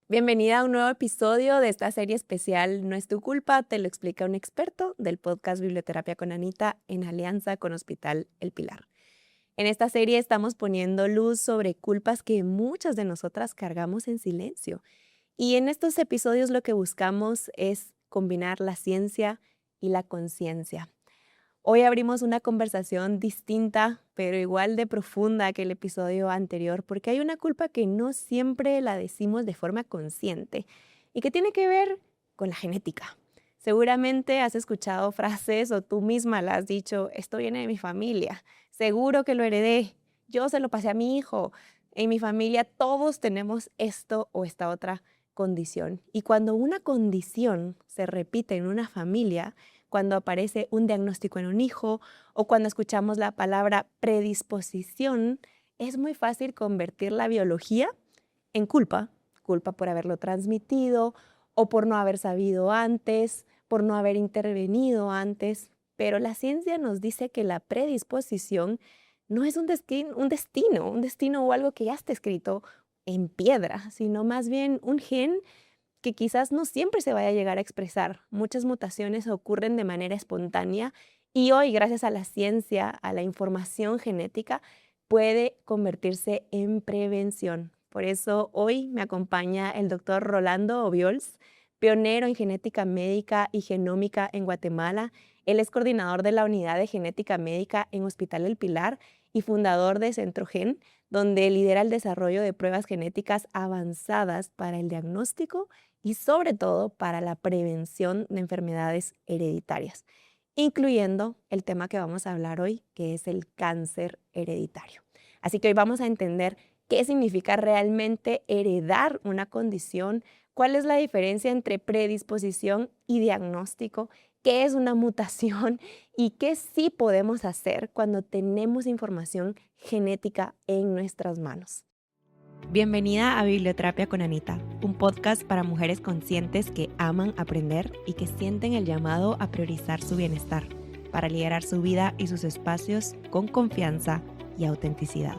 Bienvenida a un nuevo episodio de esta serie especial No es tu culpa, te lo explica un experto del podcast Biblioterapia con Anita en alianza con Hospital El Pilar. En esta serie estamos poniendo luz sobre culpas que muchas de nosotras cargamos en silencio. Y en estos episodios lo que buscamos es combinar la ciencia y la conciencia. Hoy abrimos una conversación distinta, pero igual de profunda que el episodio anterior, porque hay una culpa que no siempre la decimos de forma consciente y que tiene que ver con la genética. Seguramente has escuchado frases o tú misma la has dicho, esto viene de mi familia, seguro que lo heredé, yo se lo pasé a mi hijo, en mi familia todos tenemos esto o esta otra condición. Y cuando una condición se repite en una familia, cuando aparece un diagnóstico en un hijo o cuando escuchamos la palabra predisposición, es muy fácil convertir la biología en culpa, culpa por haberlo transmitido o por no haber sabido antes, por no haber intervenido antes. Pero la ciencia nos dice que la predisposición no es un destino o algo que ya está escrito en piedra, sino más bien un gen que quizás no siempre se vaya a llegar a expresar. Muchas mutaciones ocurren de manera espontánea y hoy, gracias a la ciencia, a la información genética, puede convertirse en prevención. Por eso hoy me acompaña el doctor Rolando Obiols, pionero en genética médica y genómica en Guatemala. Él es coordinador de la unidad de genética médica en Hospital El Pilar y fundador de Centrogen, donde lidera el desarrollo de pruebas genéticas avanzadas para el diagnóstico y sobre todo para la prevención de enfermedades hereditarias, incluyendo el tema que vamos a hablar hoy, que es el cáncer hereditario. Así que hoy vamos a entender qué significa realmente heredar una condición, cuál es la diferencia entre predisposición y diagnóstico, qué es una mutación y qué sí podemos hacer cuando tenemos información genética en nuestras manos. Bienvenida a Biblioterapia con Anita, un podcast para mujeres conscientes que aman aprender y que sienten el llamado a priorizar su bienestar, para liderar su vida y sus espacios con confianza y autenticidad.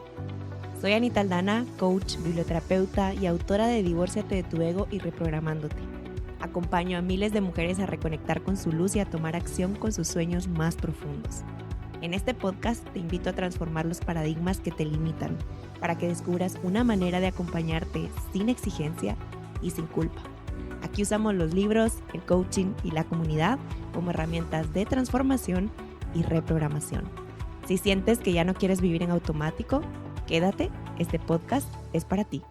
Soy Anita Aldana, coach, biblioterapeuta y autora de Divórciate de tu ego y Reprogramándote. Acompaño a miles de mujeres a reconectar con su luz y a tomar acción con sus sueños más profundos. En este podcast te invito a transformar los paradigmas que te limitan para que descubras una manera de acompañarte sin exigencia y sin culpa. Aquí usamos los libros, el coaching y la comunidad como herramientas de transformación y reprogramación. Si sientes que ya no quieres vivir en automático, quédate, este podcast es para ti.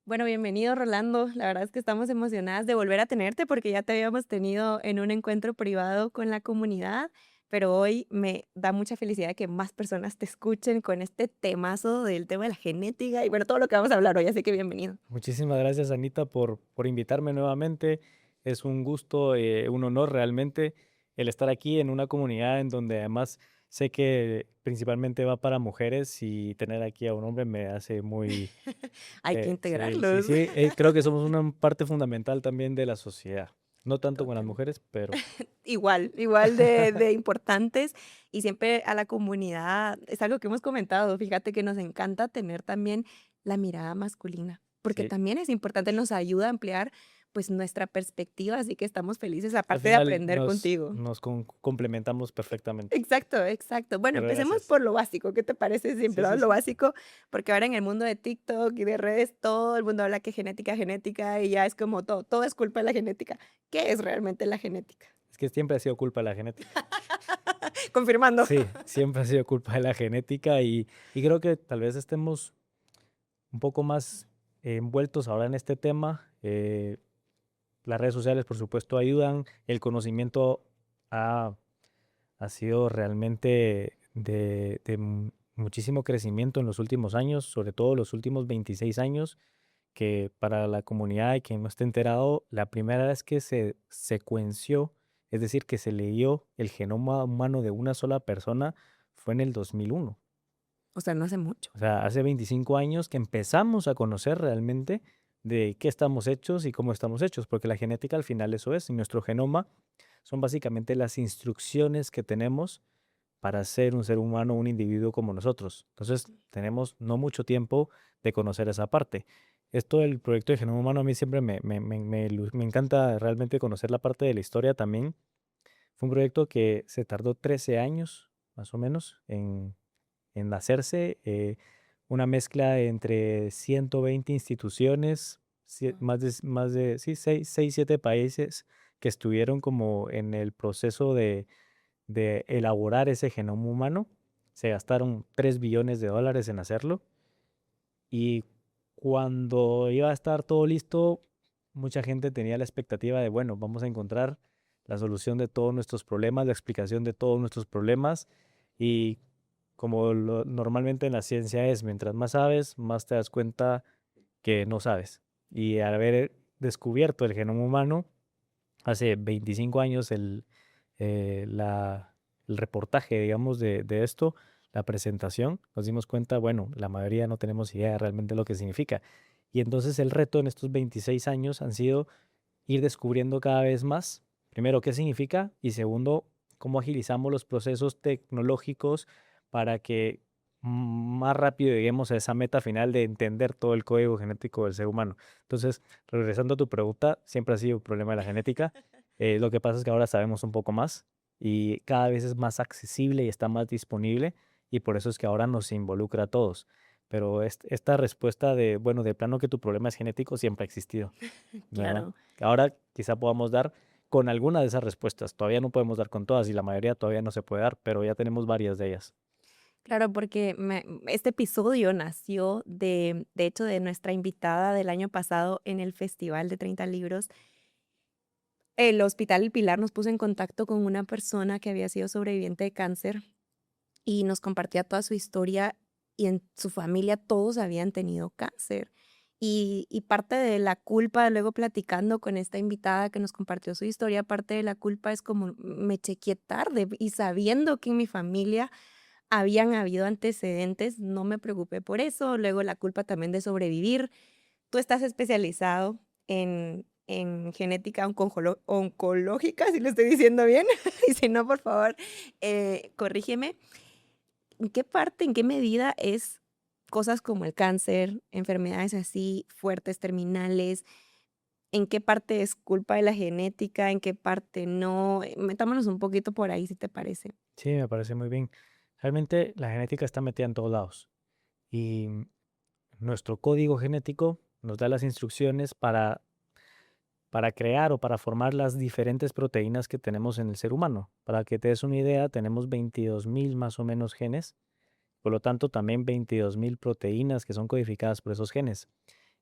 Bueno, bienvenido Rolando. La verdad es que estamos emocionadas de volver a tenerte porque ya te habíamos tenido en un encuentro privado con la comunidad, pero hoy me da mucha felicidad que más personas te escuchen con este temazo del tema de la genética y bueno, todo lo que vamos a hablar hoy, así que bienvenido. Muchísimas gracias, Anita, por invitarme nuevamente. Es un gusto, un honor realmente el estar aquí en una comunidad en donde además sé que principalmente va para mujeres y tener aquí a un hombre me hace muy... Hay que sí, sí, integrarlos. sí, creo que somos una parte fundamental también de la sociedad. No tanto con las Total. mujeres, pero... Igual de importantes y siempre a la comunidad, es algo que hemos comentado, fíjate que nos encanta tener también la mirada masculina, porque Sí, también es importante, nos ayuda a ampliar pues nuestra perspectiva, así que estamos felices al aparte de final aprender nos, contigo. nos complementamos perfectamente. Exacto, exacto. Bueno, Pero empecemos gracias. por lo básico, ¿qué te parece si Sí, sí, empezamos lo sí. básico? Porque ahora en el mundo de TikTok y de redes todo el mundo habla que genética, genética y ya es como todo es culpa de la genética. ¿Qué es realmente la genética? Es que siempre ha sido culpa de la genética. Confirmando. Sí, siempre ha sido culpa de la genética y creo que tal vez estemos un poco más envueltos ahora en este tema. Las redes sociales, por supuesto, ayudan. El conocimiento ha, ha sido realmente de muchísimo crecimiento en los últimos años, sobre todo los últimos 26 años, que para la comunidad y quien no esté enterado, la primera vez que se secuenció, es decir, que se leyó el genoma humano de una sola persona, fue en el 2001. O sea, no hace mucho. O sea, hace 25 años que empezamos a conocer realmente de qué estamos hechos y cómo estamos hechos, porque la genética al final eso es, y nuestro genoma son básicamente las instrucciones que tenemos para ser un ser humano, un individuo como nosotros. Entonces, tenemos no mucho tiempo de conocer esa parte. Esto del proyecto de genoma humano a mí siempre me encanta realmente conocer la parte de la historia también. Fue un proyecto que se tardó 13 años, más o menos, en hacerse. Una mezcla entre 120 instituciones, sí, 6, 7 países que estuvieron como en el proceso de elaborar ese genoma humano. Se gastaron $3 billones en hacerlo. Y cuando iba a estar todo listo, mucha gente tenía la expectativa de, bueno, vamos a encontrar la solución de todos nuestros problemas, la explicación de todos nuestros problemas. Y como normalmente en la ciencia es, mientras más sabes, más te das cuenta que no sabes. Y al haber descubierto el genoma humano, hace 25 años eh, la- el reportaje, digamos, de esto, la presentación, nos dimos cuenta, bueno, la mayoría no tenemos idea realmente de lo que significa. Y entonces el reto en estos 26 años han sido ir descubriendo cada vez más, primero, qué significa y segundo, cómo agilizamos los procesos tecnológicos para que más rápido lleguemos a esa meta final de entender todo el código genético del ser humano. Entonces, regresando a tu pregunta, siempre ha sido un problema de la genética. Lo que pasa es que ahora sabemos un poco más y cada vez es más accesible y está más disponible y por eso es que ahora nos involucra a todos. Pero esta respuesta de, bueno, de plano que tu problema es genético siempre ha existido, ¿verdad? Claro. Ahora quizá podamos dar con alguna de esas respuestas. Todavía no podemos dar con todas y la mayoría todavía no se puede dar, pero ya tenemos varias de ellas. Claro, porque este episodio nació de hecho, de nuestra invitada del año pasado en el Festival de 30 Libros. El Hospital El Pilar nos puso en contacto con una persona que había sido sobreviviente de cáncer y nos compartía toda su historia y en su familia todos habían tenido cáncer. Y parte de la culpa, luego platicando con esta invitada que nos compartió su historia, parte de la culpa es como me chequeé tarde y sabiendo que en mi familia habían habido antecedentes, no me preocupé por eso. Luego la culpa también de sobrevivir. Tú estás especializado en genética oncológica, si lo estoy diciendo bien, y si no, por favor, corrígeme. ¿En qué parte, en qué medida es cosas como el cáncer, enfermedades así fuertes, terminales? ¿En qué parte es culpa de la genética? ¿En qué parte no? Metámonos un poquito por ahí, si te parece. Sí, me parece muy bien. Realmente la genética está metida en todos lados y nuestro código genético nos da las instrucciones para crear o para formar las diferentes proteínas que tenemos en el ser humano. Para que te des una idea, tenemos 22.000 más o menos genes, por lo tanto también 22.000 proteínas que son codificadas por esos genes.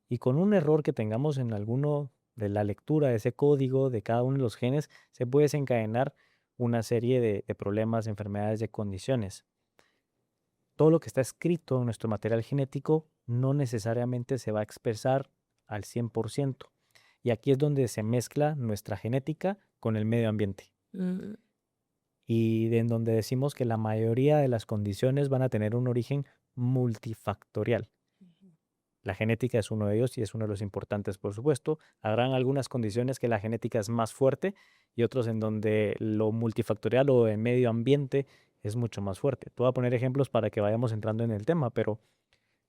Y con un error que tengamos en alguno de la lectura de ese código de cada uno de los genes, se puede desencadenar una serie de problemas, enfermedades, de condiciones. Todo lo que está escrito en nuestro material genético no necesariamente se va a expresar al 100%. Y aquí es donde se mezcla nuestra genética con el medio ambiente. Mm, Y en donde decimos que la mayoría de las condiciones van a tener un origen multifactorial. ujú. La genética es uno de ellos y es uno de los importantes, por supuesto. Habrán algunas condiciones que la genética es más fuerte y otros en donde lo multifactorial o el medio ambiente es mucho más fuerte. Te voy a poner ejemplos para que vayamos entrando en el tema, pero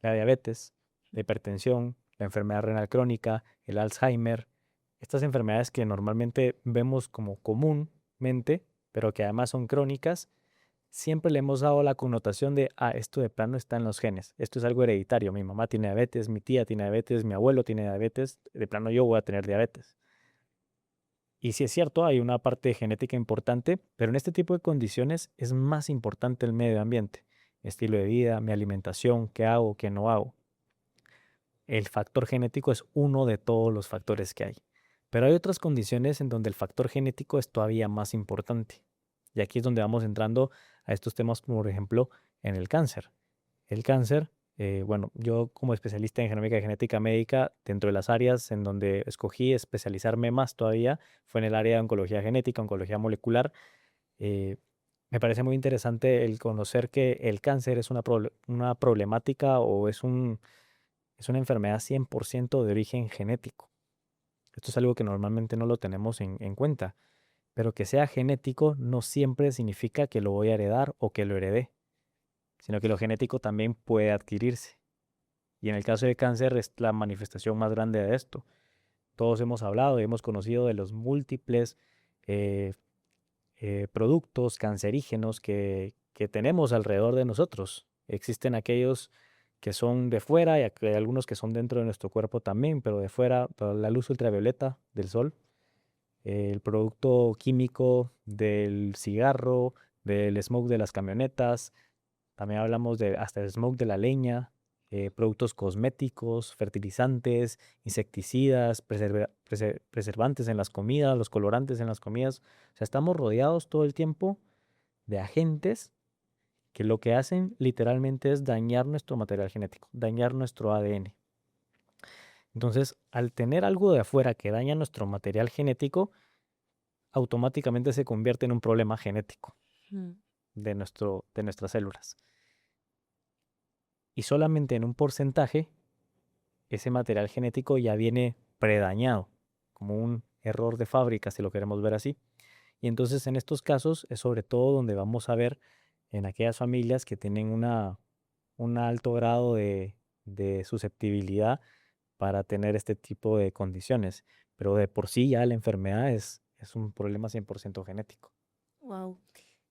la diabetes, la hipertensión, la enfermedad renal crónica, el Alzheimer, estas enfermedades que normalmente vemos como comúnmente, pero que además son crónicas, siempre le hemos dado la connotación de, esto de plano está en los genes, esto es algo hereditario, mi mamá tiene diabetes, mi tía tiene diabetes, mi abuelo tiene diabetes, de plano yo voy a tener diabetes. Y sí es cierto, hay una parte genética importante, pero en este tipo de condiciones es más importante el medio ambiente, mi estilo de vida, mi alimentación, qué hago, qué no hago. El factor genético es uno de todos los factores que hay. Pero hay otras condiciones en donde el factor genético es todavía más importante. Y aquí es donde vamos entrando a estos temas, como por ejemplo en el cáncer. El cáncer, bueno, yo como especialista en genómica y genética médica, dentro de las áreas en donde escogí especializarme más todavía, fue en el área de oncología genética, oncología molecular. Eh, Me parece muy interesante el conocer que el cáncer es una problemática o es una enfermedad 100% de origen genético. Esto es algo que normalmente no lo tenemos en cuenta, pero que sea genético no siempre significa que lo voy a heredar o que lo heredé, sino que lo genético también puede adquirirse. Y en el caso de cáncer es la manifestación más grande de esto. Todos hemos hablado y hemos conocido de los múltiples eh, productos cancerígenos que tenemos alrededor de nosotros. Existen aquellos que son de fuera y hay algunos que son dentro de nuestro cuerpo también, pero de fuera, toda la luz ultravioleta del sol, el producto químico del cigarro, del smoke de las camionetas, también hablamos de hasta el smoke de la leña, productos cosméticos, fertilizantes, insecticidas, preservantes en las comidas, los colorantes en las comidas. O sea, estamos rodeados todo el tiempo de agentes que lo que hacen literalmente es dañar nuestro material genético, dañar nuestro ADN. Entonces, al tener algo de afuera que daña nuestro material genético, automáticamente se convierte en un problema genético Mm. de nuestras células. Y solamente en un porcentaje, ese material genético ya viene predañado, como un error de fábrica, si lo queremos ver así. Y entonces en estos casos es sobre todo donde vamos a ver en aquellas familias que tienen un alto grado de susceptibilidad para tener este tipo de condiciones. Pero de por sí ya la enfermedad es un problema 100% genético. Wow.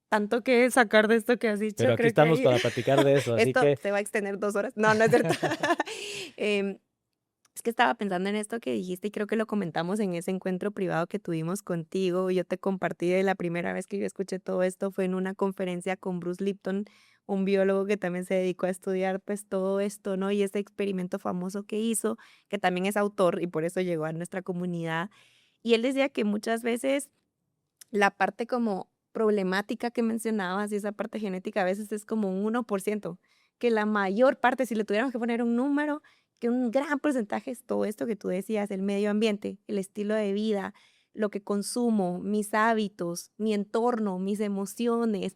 Tanto que sacar de esto que has Pero dicho, aquí creo que estamos para platicar de eso, así esto que se va a extender 2 horas. No, no es cierto. Em, es que estaba pensando en esto que dijiste y creo que lo comentamos en ese encuentro privado que tuvimos contigo. Yo te compartí de la primera vez que yo escuché todo esto fue en una conferencia con Bruce Lipton, un biólogo que también se dedicó a estudiar pues todo esto, ¿no? Y ese experimento famoso que hizo, que también es autor y por eso llegó a nuestra comunidad. Y él decía que muchas veces la parte como problemática que mencionabas y esa parte genética a veces es como un 1%, que la mayor parte, si le tuviéramos que poner un número, que un gran porcentaje es todo esto que tú decías, el medio ambiente, el estilo de vida, lo que consumo, mis hábitos, mi entorno, mis emociones.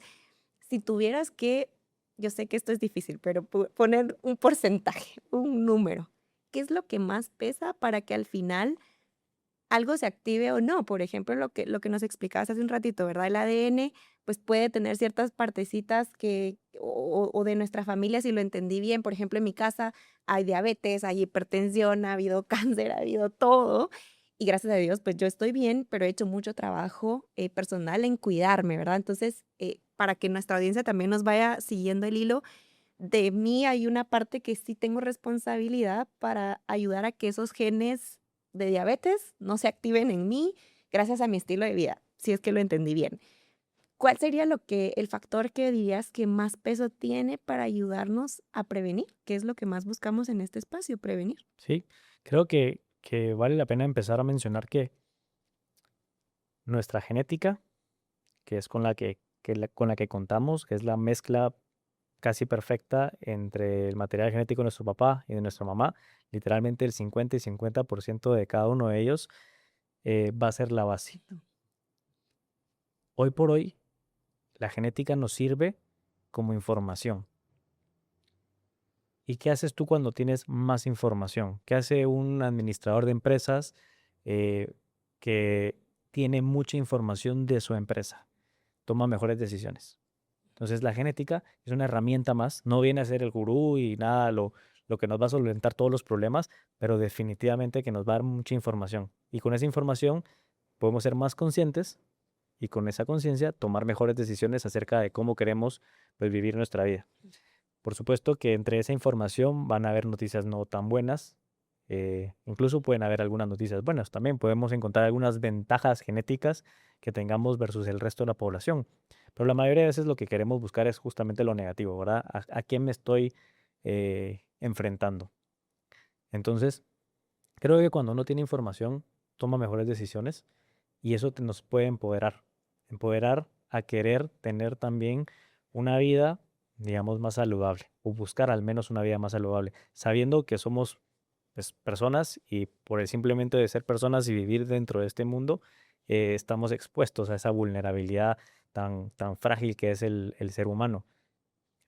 Si tuvieras que, yo sé que esto es difícil, pero poner un porcentaje, un número, ¿qué es lo que más pesa para que al final algo se active o no? Por ejemplo, lo que nos explicabas hace un ratito, ¿verdad? El ADN, pues, puede tener ciertas partecitas que o de nuestra familia, si lo entendí bien. Por ejemplo, en mi casa hay diabetes, hay hipertensión, ha habido cáncer, ha habido todo, y gracias a Dios, pues, yo estoy bien, pero he hecho mucho trabajo, personal en cuidarme, ¿verdad? Entonces, para que nuestra audiencia también nos vaya siguiendo el hilo, de mí hay una parte que sí tengo responsabilidad para ayudar a que esos genes de diabetes no se activen en mí gracias a mi estilo de vida, si es que lo entendí bien. ¿Cuál sería el factor que dirías que más peso tiene para ayudarnos a prevenir? ¿Qué es lo que más buscamos en este espacio? Prevenir. sí, creo que vale la pena empezar a mencionar que nuestra genética, que es con la que contamos, que es la mezcla casi perfecta entre el material genético de nuestro papá y de nuestra mamá, literalmente el 50 y 50% de cada uno de ellos va a ser la base. Hoy por hoy, la genética nos sirve como información. ¿Y qué haces tú cuando tienes más información? ¿Qué hace un administrador de empresas eh, que tiene mucha información de su empresa? Toma mejores decisiones. Entonces la genética es una herramienta más, no viene a ser el gurú y nada, lo que nos va a solventar todos los problemas, pero definitivamente que nos va a dar mucha información. Y con esa información podemos ser más conscientes y con esa conciencia tomar mejores decisiones acerca de cómo queremos pues, vivir nuestra vida. Por supuesto que entre esa información van a haber noticias no tan buenas, incluso pueden haber algunas noticias buenas. También podemos encontrar algunas ventajas genéticas que tengamos versus el resto de la población. Pero la mayoría de veces lo que queremos buscar es justamente lo negativo, ¿verdad? ¿A quién me estoy enfrentando? Entonces, creo que cuando uno tiene información, toma mejores decisiones y eso nos puede empoderar. Empoderar a querer tener también una vida, digamos, más saludable o buscar al menos una vida más saludable, sabiendo que somos pues, personas y por el simplemente de ser personas y vivir dentro de este mundo, estamos expuestos a esa vulnerabilidad tan frágil que es el ser humano.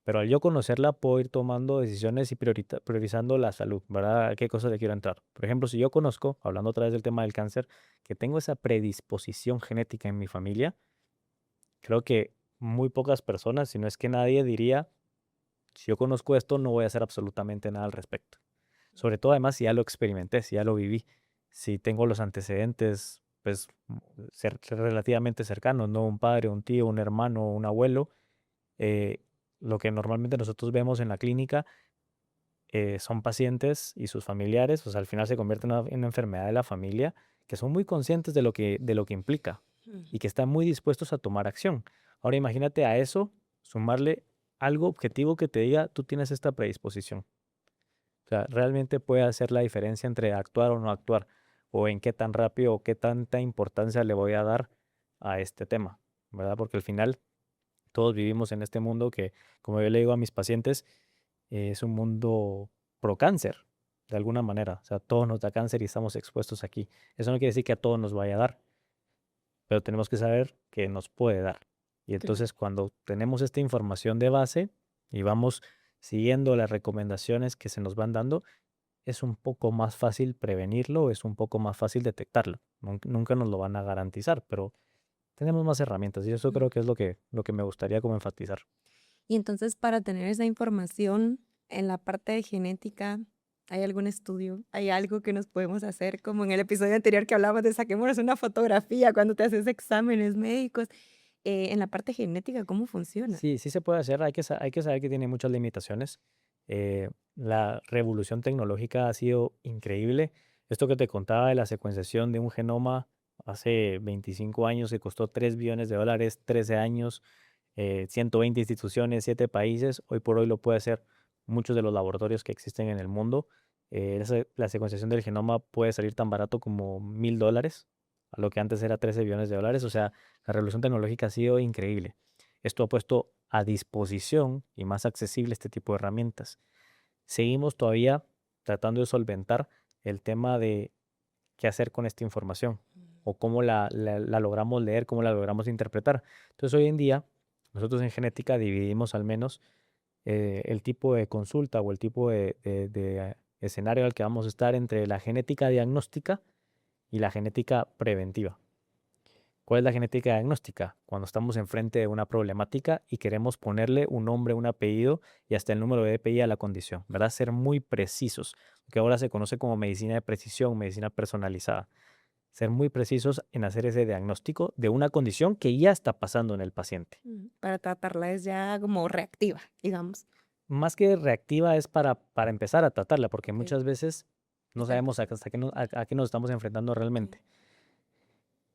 Pero al yo conocerla, puedo ir tomando decisiones y priorizando la salud, ¿verdad? ¿A qué cosa le quiero entrar? Por ejemplo, si yo conozco, hablando otra vez del tema del cáncer, que tengo esa predisposición genética en mi familia, creo que muy pocas personas, si no es que nadie, diría, si yo conozco esto, no voy a hacer absolutamente nada al respecto. Sobre todo, además, si ya lo experimenté, si ya lo viví, si tengo los antecedentes, pues, relativamente cercanos, ¿no? Un padre, un tío, un hermano, un abuelo. eh, lo que normalmente nosotros vemos en la clínica son pacientes y sus familiares, pues al final se convierte en una enfermedad de la familia, que son muy conscientes de lo que implica y que están muy dispuestos a tomar acción. Ahora imagínate a eso sumarle algo objetivo que te diga, tú tienes esta predisposición. O sea, realmente puede hacer la diferencia entre actuar o no actuar, o en qué tan rápido o qué tanta importancia le voy a dar a este tema, ¿verdad? Porque al final todos vivimos en este mundo que, como yo le digo a mis pacientes, es un mundo pro cáncer, de alguna manera. O sea, todo nos da cáncer y estamos expuestos aquí. Eso no quiere decir que a todos nos vaya a dar, pero tenemos que saber que nos puede dar. Y Claro. entonces cuando tenemos esta información de base y vamos siguiendo las recomendaciones que se nos van dando, es un poco más fácil prevenirlo, es un poco más fácil detectarlo. Nunca nos lo van a garantizar, pero tenemos más herramientas y eso Mm. creo que es lo que me gustaría como enfatizar. Y entonces, para tener esa información en la parte de genética, ¿hay algún estudio? ¿Hay algo que nos podemos hacer? Como en el episodio anterior que hablábamos de saquémonos una fotografía cuando te haces exámenes médicos. En la parte genética, ¿cómo funciona? Sí, sí se puede hacer, hay que saber que tiene muchas limitaciones. La revolución tecnológica ha sido increíble. Esto que te contaba de la secuenciación de un genoma hace 25 años que costó $3 billones, 13 años, 120 instituciones, 7 países, hoy por hoy lo puede hacer muchos de los laboratorios que existen en el mundo. La secuenciación del genoma puede salir tan barato como $1000, a lo que antes era $13 billones. O sea, la revolución tecnológica ha sido increíble. Esto ha puesto a disposición y más accesible este tipo de herramientas. Seguimos todavía tratando de solventar el tema de qué hacer con esta información o cómo la logramos leer, cómo la logramos interpretar. Entonces, hoy en día, nosotros en genética dividimos al menos el tipo de consulta o el tipo de escenario al que vamos a estar entre la genética diagnóstica y la genética preventiva. ¿Cuál es la genética diagnóstica? Cuando estamos enfrente de una problemática y queremos ponerle un nombre, un apellido y hasta el número de DPI a la condición, ¿verdad? Ser muy precisos, que ahora se conoce como medicina de precisión, medicina personalizada. Ser muy precisos en hacer ese diagnóstico de una condición que ya está pasando en el paciente. Para tratarla es ya como reactiva, digamos. Más que reactiva es para empezar a tratarla, porque Ok. muchas veces no Está en sabemos proceso. hasta a qué nos estamos enfrentando Ok. realmente.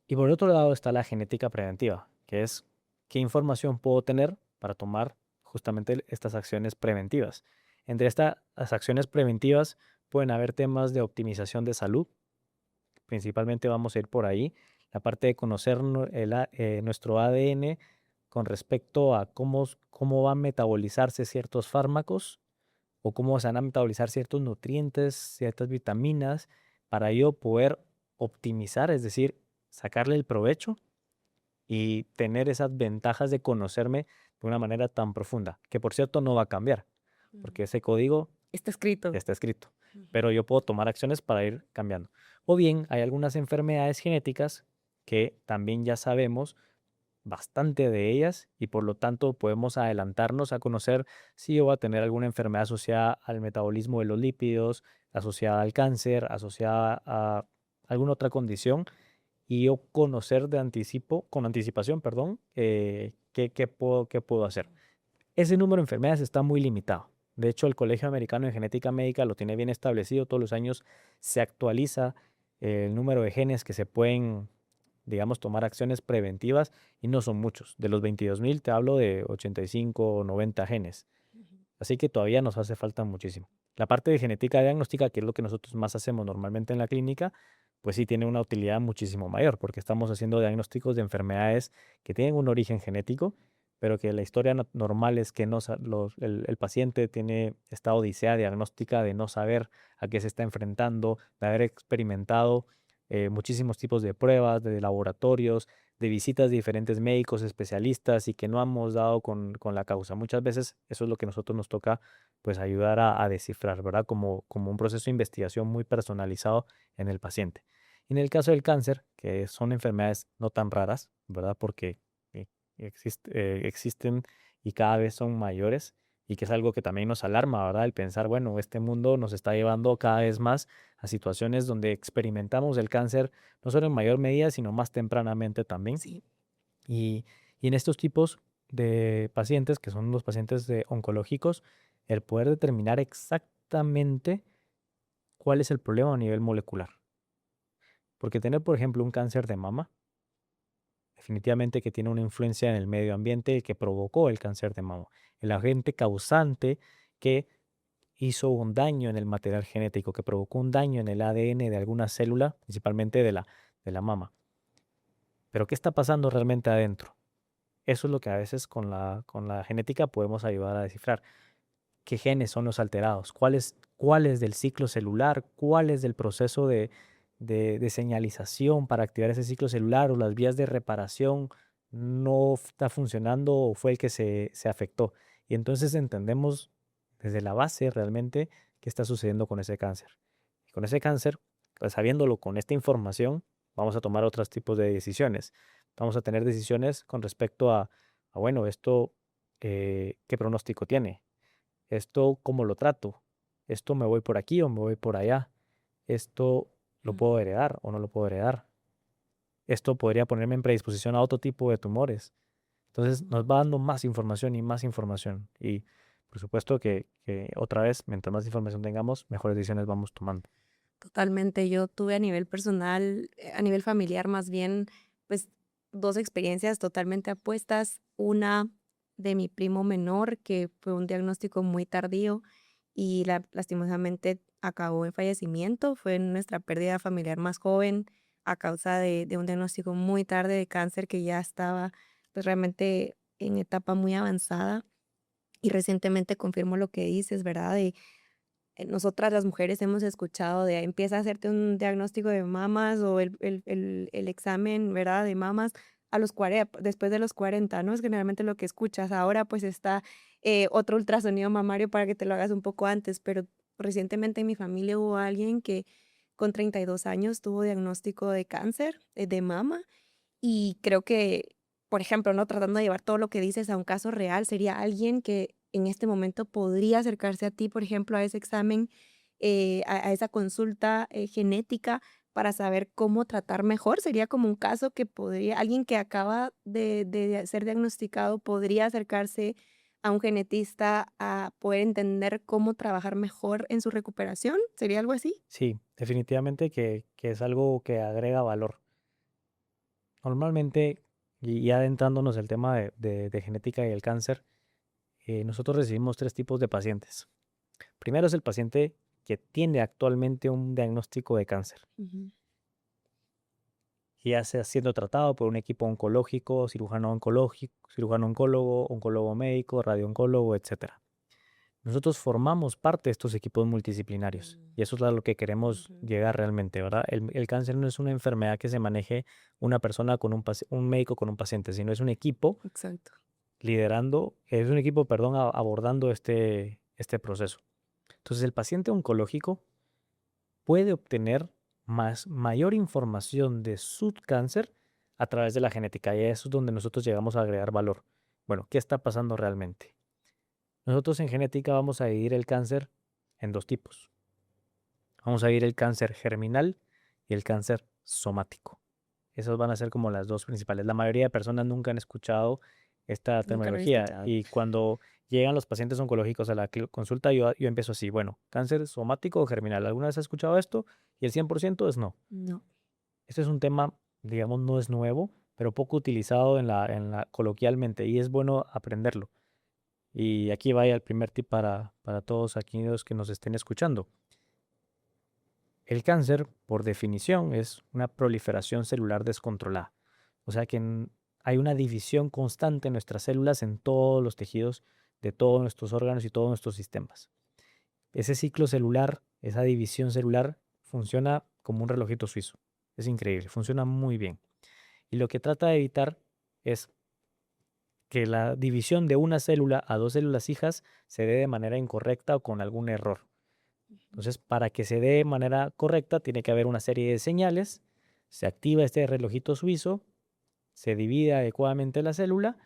Y por otro lado está la genética preventiva, que es qué información puedo tener para tomar justamente estas acciones preventivas. Entre estas acciones preventivas pueden haber temas de optimización de salud, principalmente vamos a ir por ahí, la parte de conocer nuestro ADN con respecto a cómo van a metabolizarse ciertos fármacos o cómo se van a metabolizar ciertos nutrientes, ciertas vitaminas, para yo poder optimizar, es decir, sacarle el provecho y tener esas ventajas de conocerme de una manera tan profunda, que por cierto no va a cambiar, porque ese código Está escrito. ya está escrito, Ujú. pero yo puedo tomar acciones para ir cambiando. O bien hay algunas enfermedades genéticas que también ya sabemos bastante de ellas y por lo tanto podemos adelantarnos a conocer si yo voy a tener alguna enfermedad asociada al metabolismo de los lípidos, asociada al cáncer, asociada a alguna otra condición y yo conocer de anticipo, con anticipación, perdón, qué puedo hacer. Ese número de enfermedades está muy limitado. De hecho, el Colegio Americano de Genética Médica lo tiene bien establecido. Todos los años se actualiza el número de genes que se pueden, digamos, tomar acciones preventivas y no son muchos. De los 22.000 te hablo de 85 o 90 genes. Así que todavía nos hace falta muchísimo. La parte de genética diagnóstica, que es lo que nosotros más hacemos normalmente en la clínica, pues sí tiene una utilidad muchísimo mayor, porque estamos haciendo diagnósticos de enfermedades que tienen un origen genético, pero que la historia normal es que no, el paciente tiene esta odisea diagnóstica de no saber a qué se está enfrentando, de haber experimentado muchísimos tipos de pruebas, de laboratorios, de visitas de diferentes médicos, especialistas y que no hemos dado con la causa. Muchas veces eso es lo que a nosotros nos toca pues ayudar a descifrar, ¿verdad? Como un proceso de investigación muy personalizado en el paciente. Y en el caso del cáncer, que son enfermedades no tan raras, ¿verdad? Porque existen y cada vez son mayores y que es algo que también nos alarma, ¿verdad? El pensar, bueno, este mundo nos está llevando cada vez más a situaciones donde experimentamos el cáncer, no solo en mayor medida, sino más tempranamente también. Sí. Y, y en estos tipos de pacientes, que son los pacientes oncológicos, el poder determinar exactamente cuál es el problema a nivel molecular. Porque tener, por ejemplo, un cáncer de mama, definitivamente que tiene una influencia en el medio ambiente que provocó el cáncer de mama. El agente causante que hizo un daño en el material genético, que provocó un daño en el ADN de alguna célula, principalmente de la mama. Pero ¿qué está pasando realmente adentro? Eso es lo que a veces con la genética podemos ayudar a descifrar. ¿Qué genes son los alterados? ¿Cuáles del ciclo celular? ¿Cuáles del proceso de señalización para activar ese ciclo celular o las vías de reparación no está funcionando o fue el que se afectó? Y entonces entendemos desde la base realmente qué está sucediendo con ese cáncer. Y con ese cáncer, pues, sabiéndolo con esta información, vamos a tomar otros tipos de decisiones. Vamos a tener decisiones con respecto bueno, esto, ¿qué pronóstico tiene? Esto, ¿cómo lo trato? Esto, ¿me voy por aquí o me voy por allá? Esto, ¿lo Mm. puedo heredar o no lo puedo heredar? Esto podría ponerme en predisposición a otro tipo de tumores. Entonces nos va dando más información y más información. Y por supuesto que otra vez, mientras más información tengamos, mejores decisiones vamos tomando. Totalmente. Yo tuve a nivel personal, a nivel familiar más bien, pues 2 experiencias totalmente opuestas. Una de mi primo menor, que fue un diagnóstico muy tardío y lastimosamente acabó en fallecimiento. Fue nuestra pérdida familiar más joven a causa de un diagnóstico muy tarde de cáncer que ya estaba pues realmente en etapa muy avanzada. Y recientemente confirmo lo que dices, ¿verdad? Nosotras las mujeres hemos escuchado de empieza a hacerte un diagnóstico de mamas o el examen, ¿verdad?, de mamas a los 40, después de los 40, ¿no? Es generalmente lo que escuchas. Ahora pues está otro ultrasonido mamario para que te lo hagas un poco antes, pero recientemente en mi familia hubo alguien que con 32 años tuvo diagnóstico de cáncer de mama y creo que, por ejemplo, ¿no? Tratando de llevar todo lo que dices a un caso real, sería alguien que en este momento podría acercarse a ti, por ejemplo, a ese examen, a esa consulta genética para saber cómo tratar mejor. Sería como un caso que podría, alguien que acaba de ser diagnosticado podría acercarse a un genetista a poder entender cómo trabajar mejor en su recuperación. ¿Sería algo así? Sí, definitivamente que es algo que agrega valor. Normalmente, y ya adentrándonos el tema de genética y el cáncer, nosotros recibimos tres tipos de pacientes. Primero es el paciente que tiene actualmente un diagnóstico de cáncer, Ujú. ya sea siendo tratado por un equipo oncológico, cirujano oncológico, cirujano oncólogo, oncólogo médico, radiooncólogo, etcétera. Nosotros formamos parte de estos equipos multidisciplinarios Mm. y eso es a lo que queremos Ujú. llegar realmente, ¿verdad? El cáncer no es una enfermedad que se maneje una persona con un médico con un paciente, sino es un equipo Exacto. es un equipo, perdón, abordando este proceso. Entonces, el paciente oncológico puede obtener mayor información de su cáncer a través de la genética y eso es donde nosotros llegamos a agregar valor. Bueno, ¿qué está pasando realmente? Nosotros en genética vamos a dividir el cáncer en dos tipos. Vamos a dividir el cáncer germinal y el cáncer somático. Esas van a ser como las dos principales. La mayoría de personas nunca han escuchado esta Nunca lo he terminología escuchado. y cuando llegan los pacientes oncológicos a la consulta, yo empiezo así, bueno, cáncer somático o germinal. ¿Alguna vez has escuchado esto? Y el 100% es no. No. Este es un tema, digamos, no es nuevo, pero poco utilizado coloquialmente y es bueno aprenderlo. Y aquí vaya el primer tip para todos aquellos que nos estén escuchando. El cáncer, por definición, es una proliferación celular descontrolada. O sea que hay una división constante en nuestras células en todos los tejidos de todos nuestros órganos y todos nuestros sistemas. Ese ciclo celular, esa división celular, funciona como un relojito suizo. Es increíble, funciona muy bien. Y lo que trata de evitar es que la división de una célula a dos células hijas se dé de manera incorrecta o con algún error. Entonces, para que se dé de manera correcta, tiene que haber una serie de señales. Se activa este relojito suizo, se divide adecuadamente la célula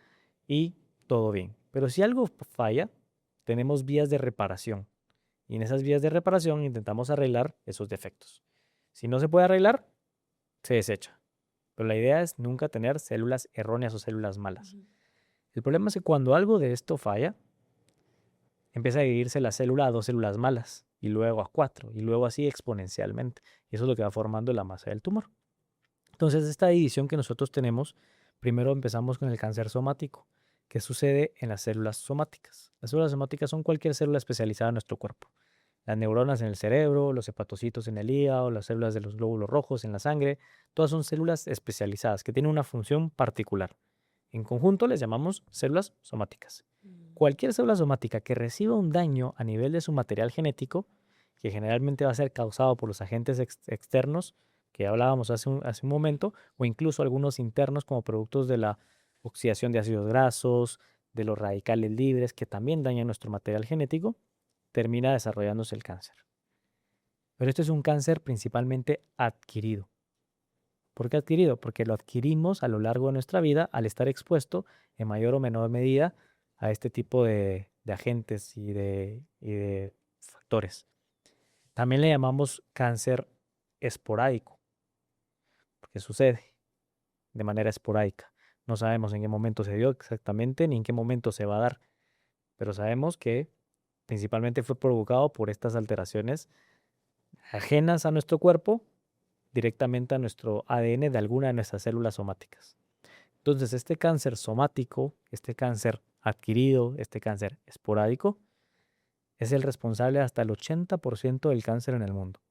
y todo bien. Pero si algo falla, tenemos vías de reparación. Y en esas vías de reparación intentamos arreglar esos defectos. Si no se puede arreglar, se desecha. Pero la idea es nunca tener células erróneas o células malas. El problema es que cuando algo de esto falla, empieza a dividirse la célula a 2 células malas, y luego a 4, y luego así exponencialmente. Y eso es lo que va formando la masa del tumor. Entonces, esta división que nosotros tenemos, primero empezamos con el cáncer somático, que sucede en las células somáticas. Las células somáticas son cualquier célula especializada en nuestro cuerpo. Las neuronas en el cerebro, los hepatocitos en el hígado, las células de los glóbulos rojos en la sangre, todas son células especializadas que tienen una función particular. En conjunto les llamamos células somáticas. Cualquier célula somática que reciba un daño a nivel de su material genético, que generalmente va a ser causado por los agentes externos que hablábamos hace un momento, o incluso algunos internos como productos de la oxidación de ácidos grasos, de los radicales libres que también dañan nuestro material genético, termina desarrollándose el cáncer. Pero este es un cáncer principalmente adquirido. ¿Por qué adquirido? Porque lo adquirimos a lo largo de nuestra vida al estar expuesto en mayor o menor medida a este tipo de agentes y de factores. También le llamamos cáncer esporádico, porque sucede de manera esporádica. No sabemos en qué momento se dio exactamente ni en qué momento se va a dar, pero sabemos que principalmente fue provocado por estas alteraciones ajenas a nuestro cuerpo, directamente a nuestro ADN de alguna de nuestras células somáticas. Entonces, este cáncer somático, este cáncer adquirido, este cáncer esporádico, es el responsable hasta el 80% del cáncer en el mundo.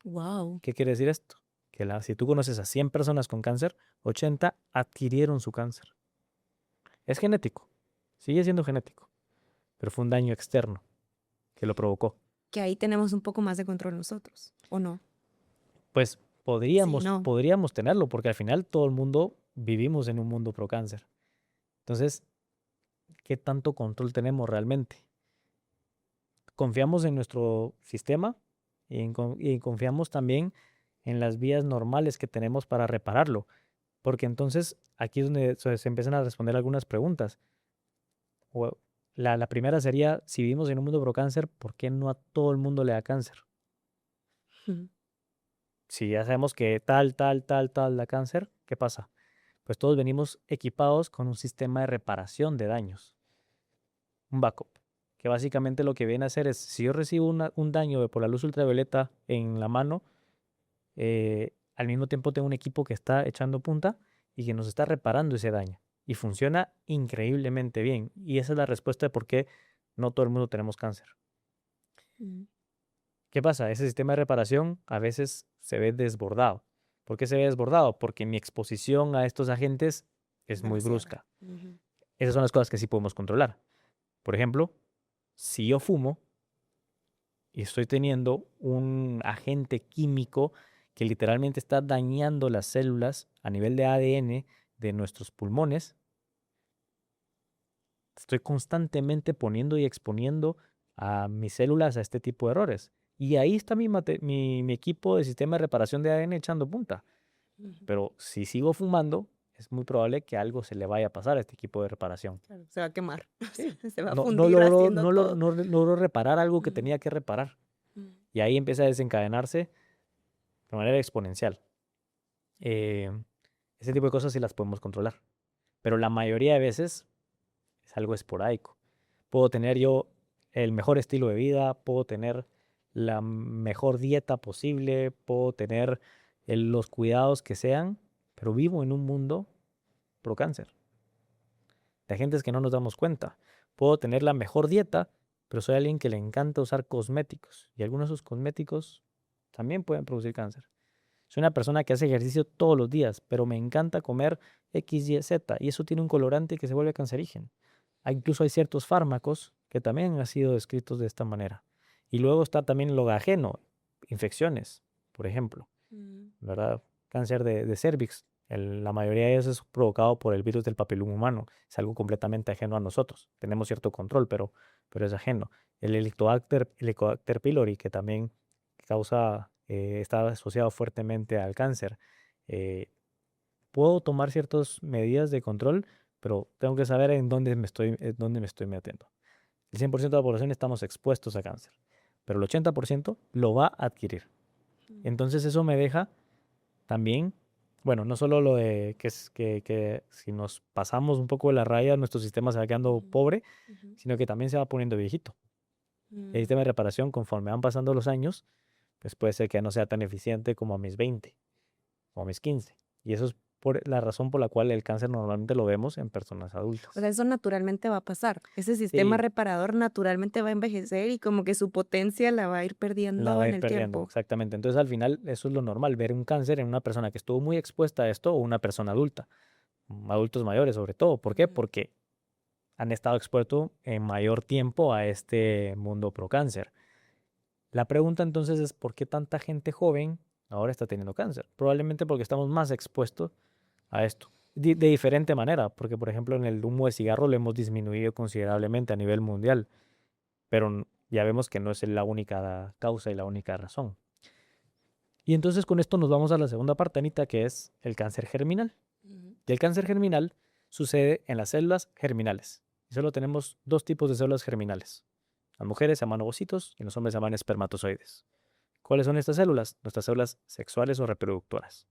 Wow. ¿Qué quiere decir esto? Que si tú conoces a 100 personas con cáncer, 80 adquirieron su cáncer. Es genético, sigue siendo genético, pero fue un daño externo que lo provocó. Que ahí tenemos un poco más de control nosotros, ¿o no? Pues Sí, no. podríamos tenerlo, porque al final todo el mundo vivimos en un mundo pro cáncer. Entonces, ¿qué tanto control tenemos realmente? Confiamos en nuestro sistema y confiamos también en las vías normales que tenemos para repararlo, porque entonces aquí es donde se empiezan a responder algunas preguntas. La primera sería, si vivimos en un mundo pro cáncer, ¿por qué no a todo el mundo le da cáncer? Si ya sabemos que tal da cáncer, ¿qué pasa? Pues todos venimos equipados con un sistema de reparación de daños, un backup, que básicamente lo que viene a hacer es, si yo recibo un daño por la luz ultravioleta en la mano, al mismo tiempo tengo un equipo que está echando punta y que nos está reparando ese daño. Y funciona increíblemente bien. Y esa es la respuesta de por qué no todo el mundo tenemos cáncer. ¿Qué pasa? Ese sistema de reparación a veces se ve desbordado. ¿Por qué se ve desbordado? Porque mi exposición a estos agentes es muy brusca. Esas son las cosas que sí podemos controlar. Por ejemplo, si yo fumo y estoy teniendo un agente químico que literalmente está dañando las células a nivel de ADN de nuestros pulmones, estoy constantemente poniendo y exponiendo a mis células a este tipo de errores. Y ahí está mi equipo de sistema de reparación de ADN echando punta. Pero si sigo fumando, es muy probable que algo se le vaya a pasar a este equipo de reparación. Claro, se va a quemar. Sí. Se va a No fundir haciendo todo. logró reparar algo que tenía que reparar. Y ahí empieza a desencadenarse de manera exponencial. Ese tipo de cosas sí las podemos controlar. Pero la mayoría de veces es algo esporádico. Puedo tener yo el mejor estilo de vida, puedo tener la mejor dieta posible, puedo tener los cuidados que sean, pero vivo en un mundo pro cáncer. De agentes que no nos damos cuenta. Puedo tener la mejor dieta, pero soy alguien que le encanta usar cosméticos. Y algunos de esos cosméticos también pueden producir cáncer. Soy una persona que hace ejercicio todos los días, pero me encanta comer X, Y, Z. Y eso tiene un colorante que se vuelve cancerígeno. Incluso hay ciertos fármacos que también han sido descritos de esta manera. Y luego está también lo ajeno, infecciones, por ejemplo, ¿verdad? Cáncer de cervix. La mayoría de ellos es provocado por el virus del papiloma humano. Es algo completamente ajeno a nosotros. Tenemos cierto control, pero es ajeno. El Helicobacter pylori, que también causa, está asociado fuertemente al cáncer. Puedo tomar ciertas medidas de control, pero tengo que saber en dónde me estoy metiendo. El 100% de la población estamos expuestos a cáncer, pero el 80% lo va a adquirir. Entonces eso me deja también, bueno, no solo lo de que si nos pasamos un poco de la raya, nuestro sistema se va quedando pobre, sino que también se va poniendo viejito. El sistema de reparación, conforme van pasando los años, pues puede ser que ya no sea tan eficiente como a mis 20 o a mis 15. Y eso es la razón por la cual el cáncer normalmente lo vemos en personas adultas. O sea, eso naturalmente va a pasar. Ese sistema Sí, reparador naturalmente va a envejecer y como que su potencia la va a ir la perdiendo va a en ir el perdiendo, tiempo. exactamente. Entonces al final eso es lo normal, ver un cáncer en una persona que estuvo muy expuesta a esto o una persona adulta, adultos mayores sobre todo. ¿Por qué? Porque han estado expuestos en mayor tiempo a este mundo pro cáncer. La pregunta entonces es, ¿por qué tanta gente joven ahora está teniendo cáncer? Probablemente porque estamos más expuestos a esto. De diferente manera, porque por ejemplo en el humo de cigarro lo hemos disminuido considerablemente a nivel mundial, pero ya vemos que no es la única causa y la única razón. Y entonces con esto nos vamos a la segunda parte, Anita, que es el cáncer germinal. Y el cáncer germinal sucede en las células germinales. Y solo tenemos dos tipos de células germinales. Las mujeres se llaman ovocitos y los hombres se llaman espermatozoides. ¿Cuáles son estas células? Nuestras células sexuales o reproductoras,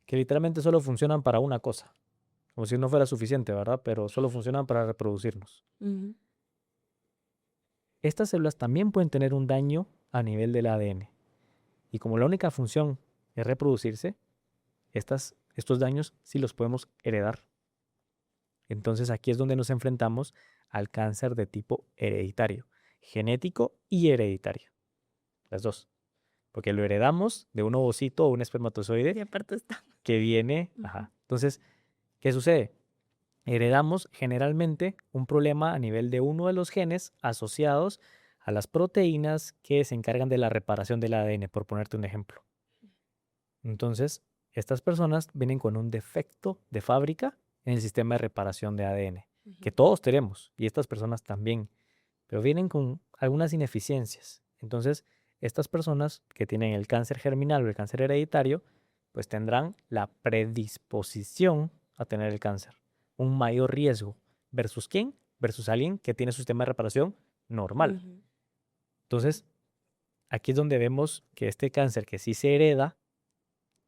que literalmente solo funcionan para una cosa, como si no fuera suficiente, ¿verdad? Pero solo funcionan para reproducirnos. Estas células también pueden tener un daño a nivel del ADN. Y como la única función es reproducirse, estos daños sí los podemos heredar. Entonces aquí es donde nos enfrentamos al cáncer de tipo hereditario, genético y hereditario. Las dos. Porque lo heredamos de un ovocito o un espermatozoide Y aparte está. que viene. Ajá. Entonces, ¿qué sucede? Heredamos generalmente un problema a nivel de uno de los genes asociados a las proteínas que se encargan de la reparación del ADN, por ponerte un ejemplo. Entonces, estas personas vienen con un defecto de fábrica en el sistema de reparación de ADN, que todos tenemos, y estas personas también, pero vienen con algunas ineficiencias. Entonces, estas personas que tienen el cáncer germinal o el cáncer hereditario, pues tendrán la predisposición a tener el cáncer, un mayor riesgo. ¿Versus quién? Versus alguien que tiene su sistema de reparación normal. Entonces, aquí es donde vemos que este cáncer que sí se hereda,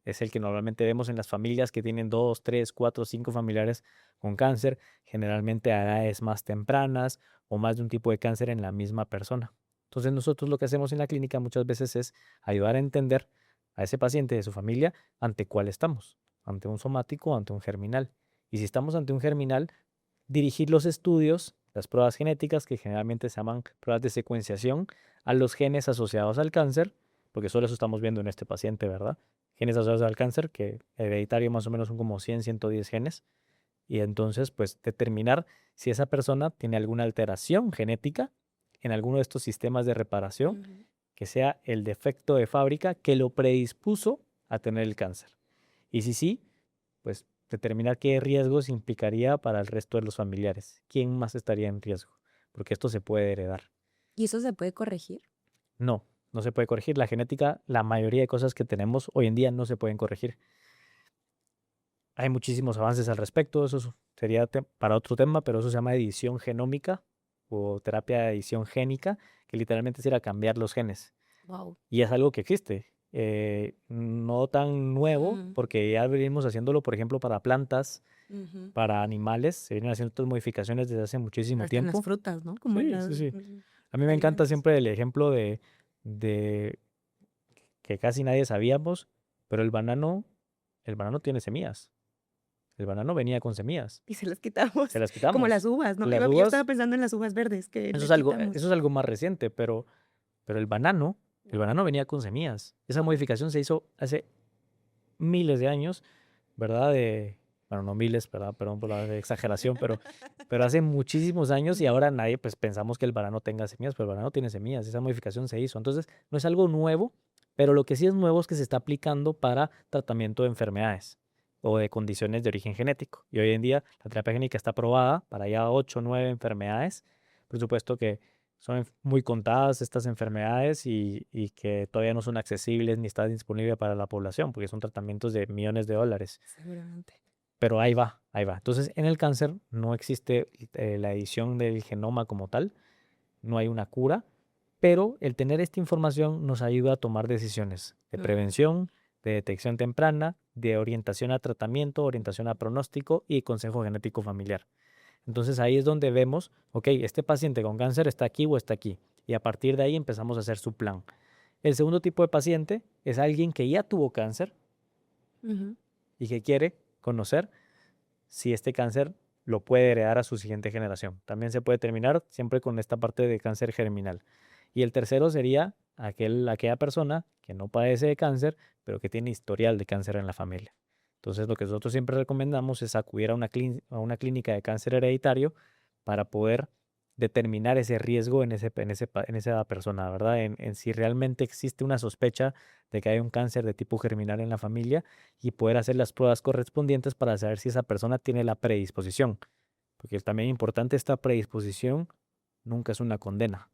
es el que normalmente vemos en las familias que tienen 2, 3, 4, 5 familiares con cáncer, generalmente a edades más tempranas o más de un tipo de cáncer en la misma persona. Entonces nosotros lo que hacemos en la clínica muchas veces es ayudar a entender a ese paciente de su familia ante cuál estamos, ante un somático o ante un germinal. Y si estamos ante un germinal, dirigir los estudios, las pruebas genéticas, que generalmente se llaman pruebas de secuenciación, a los genes asociados al cáncer, porque solo eso estamos viendo en este paciente, ¿verdad? Genes asociados al cáncer, que hereditario más o menos son como 100, 110 genes. Y entonces, pues, determinar si esa persona tiene alguna alteración genética en alguno de estos sistemas de reparación, que sea el defecto de fábrica que lo predispuso a tener el cáncer. Y si sí, pues determinar qué riesgos implicaría para el resto de los familiares. ¿Quién más estaría en riesgo? Porque esto se puede heredar. ¿Y eso se puede corregir? No, no se puede corregir. La genética, la mayoría de cosas que tenemos hoy en día no se pueden corregir. Hay muchísimos avances al respecto, eso sería para otro tema, pero eso se llama edición genómica o terapia de edición génica, que literalmente es ir a cambiar los genes. Wow. Y es algo que existe, no tan nuevo, porque ya venimos haciéndolo, por ejemplo, para plantas, para animales, se vienen haciendo estas modificaciones desde hace muchísimo Hasta en tiempo. las frutas, ¿no? Como en Sí, las sí, sí. A mí me encanta siempre el ejemplo de que casi nadie sabíamos, pero el banano tiene semillas. El banano venía con semillas. Y se las quitamos. Se las Como las quitamos. uvas, ¿no? Las Yo estaba uvas, pensando en las uvas verdes que eso le es algo, quitamos. eso es algo más reciente, pero el banano venía con semillas. Esa modificación se hizo hace miles de años, ¿verdad? Bueno, no miles, ¿verdad? Perdón por la exageración, pero hace muchísimos años y ahora nadie, pues pensamos que el banano tenga semillas, pero el banano tiene semillas. Esa modificación se hizo. Entonces, no es algo nuevo, pero lo que sí es nuevo es que se está aplicando para tratamiento de enfermedades o de condiciones de origen genético. Y hoy en día la terapia génica está aprobada para ya 8 o 9 enfermedades. Por supuesto que son muy contadas estas enfermedades y que todavía no son accesibles ni están disponibles para la población, porque son tratamientos de millones de dólares. Seguramente. Pero ahí va, ahí va. Entonces, en el cáncer no existe la edición del genoma como tal, no hay una cura, pero el tener esta información nos ayuda a tomar decisiones de prevención, de detección temprana, de orientación a tratamiento, orientación a pronóstico y consejo genético familiar. Entonces ahí es donde vemos, ok, este paciente con cáncer está aquí o está aquí. Y a partir de ahí empezamos a hacer su plan. El segundo tipo de paciente es alguien que ya tuvo cáncer y que quiere conocer si este cáncer lo puede heredar a su siguiente generación. También se puede terminar siempre con esta parte de cáncer germinal. Y el tercero sería aquella persona que no padece de cáncer, pero que tiene historial de cáncer en la familia. Entonces, lo que nosotros siempre recomendamos es acudir a una clínica de cáncer hereditario para poder determinar ese riesgo en esa persona, ¿verdad? En si realmente existe una sospecha de que hay un cáncer de tipo germinal en la familia y poder hacer las pruebas correspondientes para saber si esa persona tiene la predisposición. Porque también es importante, esta predisposición nunca es una condena.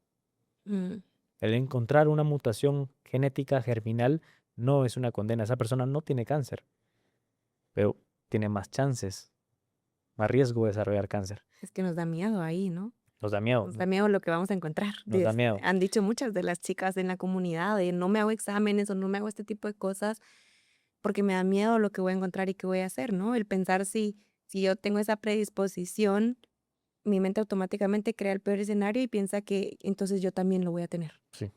El encontrar una mutación genética germinal no es una condena. Esa persona no tiene cáncer, pero tiene más chances, más riesgo de desarrollar cáncer. Es que nos da miedo ahí, ¿no? Nos da miedo. Nos da miedo lo que vamos a encontrar. Nos da miedo. Han dicho muchas de las chicas en la comunidad de no me hago exámenes o no me hago este tipo de cosas porque me da miedo lo que voy a encontrar y qué voy a hacer, ¿no? El pensar si yo tengo esa predisposición, mi mente automáticamente crea el peor escenario y piensa que entonces yo también lo voy a tener. Sí.